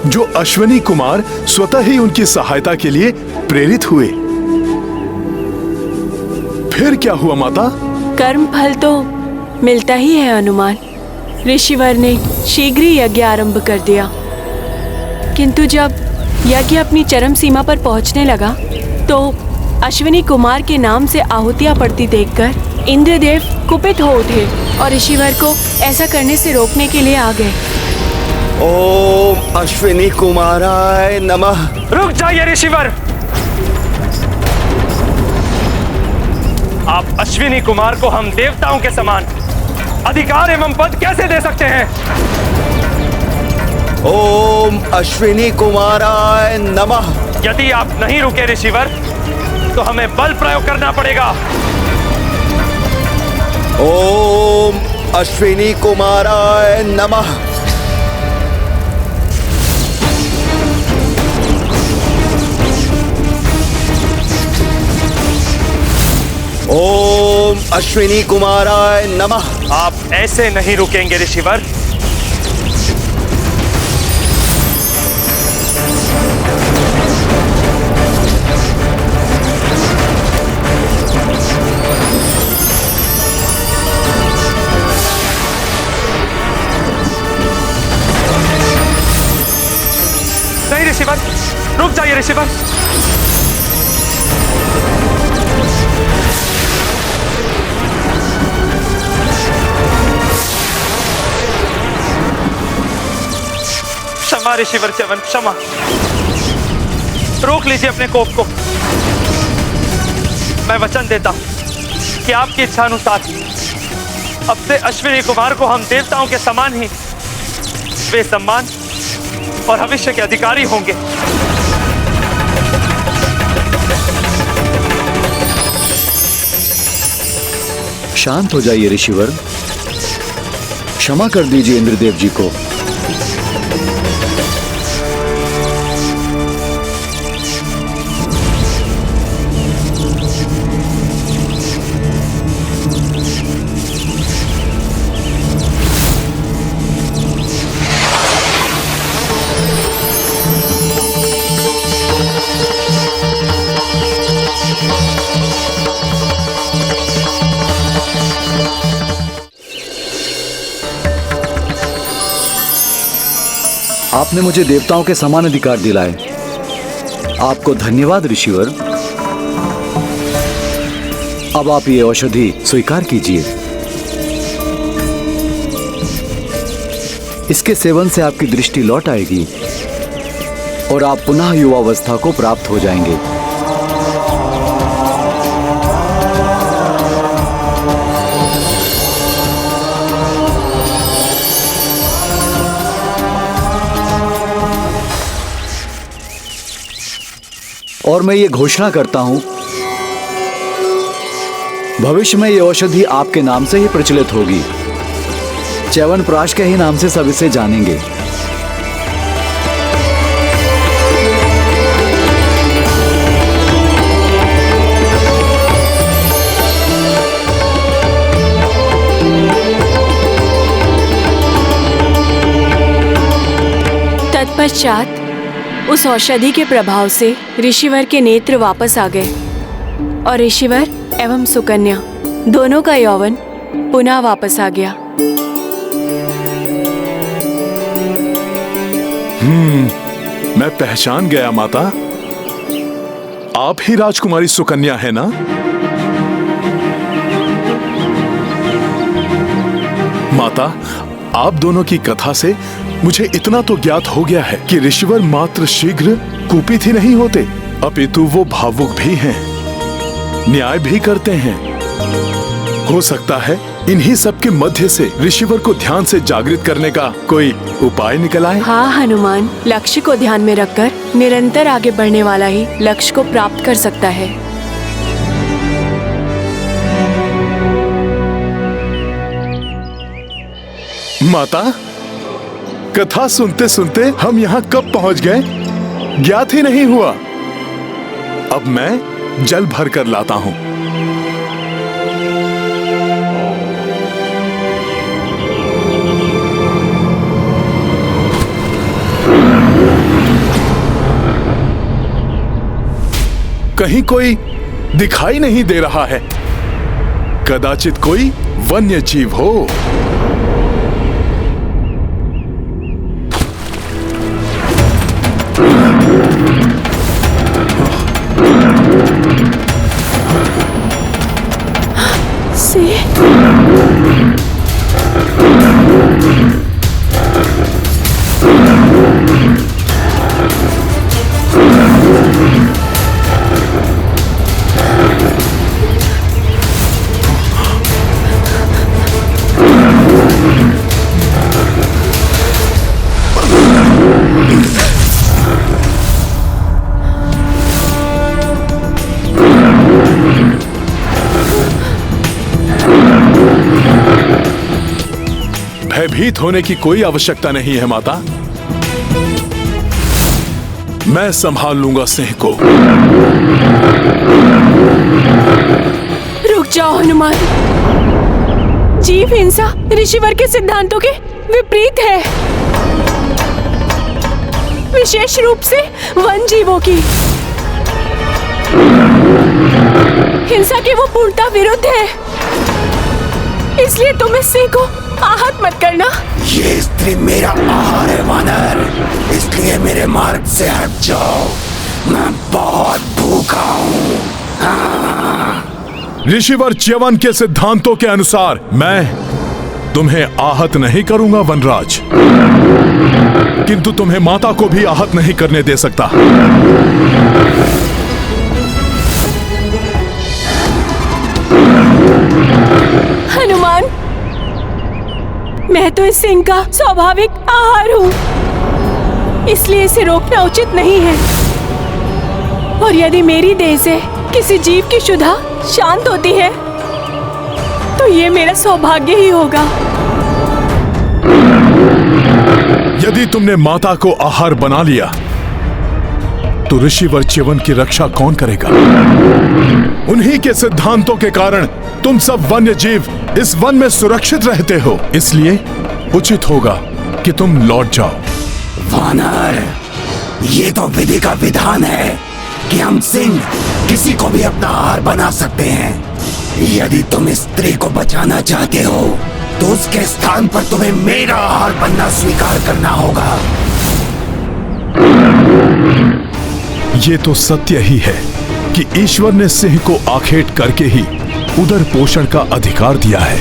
जो अश्विनी कुमार स्वतः ही उनकी सहायता के लिए प्रेरित हुए। फिर क्या हुआ माता? कर्म फल तो मिलता ही है हनुमान। ऋषिवर ने शीघ्र ही यज्ञ आरंभ कर दिया, किंतु जब यज्ञ अपनी चरम सीमा पर पहुंचने लगा तो अश्विनी कुमार के नाम से आहुतियां पड़ती देखकर इंद्रदेव कुपित हो उठे और ऋषिवर को ऐसा करने से रोकने के लिए आ गए। ओम अश्विनी कुमाराय नमः। रुक जाइए ऋषिवर, आप अश्विनी कुमार को हम देवताओं के समान अधिकार एवं पद कैसे दे सकते हैं? ओम अश्विनी कुमाराय नमः। यदि आप नहीं रुके ऋषिवर तो हमें बल प्रयोग करना पड़ेगा। ओम अश्विनी कुमाराय नमः। ओम अश्विनी कुमाराय नमः। आप ऐसे नहीं रुकेंगे ऋषिवर। नहीं ऋषिवर, रुक जाइए ऋषिवर। क्षमा ऋषिवर च्यवन, क्षमा। रोक लीजिए अपने कोप को। मैं वचन देता हूं कि आपकी इच्छा अनुसार अब से अश्विनी कुमार को हम देवताओं के समान ही वे सम्मान और भविष्य के अधिकारी होंगे। शांत हो जाइए ऋषिवर, क्षमा कर दीजिए इंद्रदेव जी को। आपने मुझे देवताओं के समान अधिकार दिलाए, आपको धन्यवाद ऋषिवर। अब आप ये औषधि स्वीकार कीजिए। इसके सेवन से आपकी दृष्टि लौट आएगी और आप पुनः युवावस्था को प्राप्त हो जाएंगे। और मैं ये घोषणा करता हूं, भविष्य में ये औषधि आपके नाम से ही प्रचलित होगी। च्यवनप्राश के ही नाम से सब इसे जानेंगे। तत्पश्चात उस औषधि के प्रभाव से ऋषिवर के नेत्र वापस आ गए और ऋषिवर एवं सुकन्या दोनों का यौवन पुनः वापस आ गया। मैं पहचान गया माता, आप ही राजकुमारी सुकन्या है ना? माता, आप दोनों की कथा से मुझे इतना तो ज्ञात हो गया है कि ऋषिवर मात्र शीघ्र कुपित ही नहीं होते, अपितु वो भावुक भी हैं, न्याय भी करते हैं। हो सकता है इन्हीं सब के मध्य से ऋषिवर को ध्यान से जागृत करने का कोई उपाय निकल आए। हाँ हनुमान, लक्ष्य को ध्यान में रखकर निरंतर आगे बढ़ने वाला ही लक्ष्य को प्राप्त कर सकता है। माता, कथा सुनते सुनते हम यहाँ कब पहुँच गए ज्ञात ही नहीं हुआ। अब मैं जल भर कर लाता हूँ। कहीं कोई दिखाई नहीं दे रहा है। कदाचित कोई वन्य जीव हो। भयभीत होने की कोई आवश्यकता नहीं है माता। मैं संभाल लूंगा सिंह को। रुक जाओ हनुमान। जीव हिंसा ऋषिवर के सिद्धांतों के विपरीत है, विशेष रूप से वन जीवों की। हिंसा के वो पूर्णतः विरुद्ध है, इसलिए तुम इस सिंह को आहत मत करना। ये स्त्री मेरा आहार है वानर, इसलिए मेरे मार्ग से हट जाओ। मैं बहुत भूखा हूँ। ऋषिवर च्यवन के सिद्धांतों के अनुसार मैं तुम्हें आहत नहीं करूंगा वनराज, किंतु तुम्हें माता को भी आहत नहीं करने दे सकता। हनुमान, मैं तो इस सिंह का स्वाभाविक आहार हूँ, इसलिए इसे रोकना उचित नहीं है। और यदि मेरी देह से किसी जीव की क्षुधा शांत होती है, तो ये मेरा सौभाग्य ही होगा। यदि तुमने माता को आहार बना लिया, तो ऋषिवर च्यवन की रक्षा कौन करेगा? उन्हीं के सिद्धांतों के कारण तुम सब वन्य जीव इस वन में सुरक्षित रहते हो, इसलिए उचित होगा कि तुम लौट जाओ। वानर, ये तो विधि का विधान है कि हम सिंह किसी को भी अपना आहार बना सकते हैं। यदि तुम इस स्त्री को बचाना चाहते हो, तो उसके स्थान पर तुम्हें मेरा आहार बनना स्वीकार करना होगा। ये तो सत्य ही है कि ईश्वर ने सिंह को आखेट करके ही उदर पोषण का अधिकार दिया है।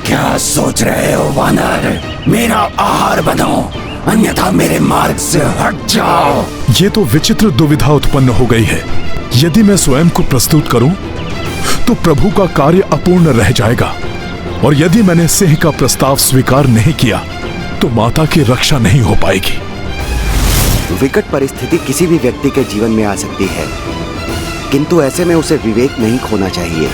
क्या सोच रहे हो वानर? मेरा आहार बनो, अन्यथा मेरे मार्ग से हट जाओ। ये तो विचित्र दुविधा उत्पन्न हो गई है। यदि मैं स्वयं को प्रस्तुत करूं, तो प्रभु का कार्य अपूर्ण रह जाएगा, और यदि मैंने सिंह का प्रस्ताव स्वीकार नहीं किया, तो माता की रक्षा नहीं हो पाएगी। विकट परिस्थिति किसी भी व्यक्ति के जीवन में आ सकती है, किंतु ऐसे में उसे विवेक नहीं खोना चाहिए।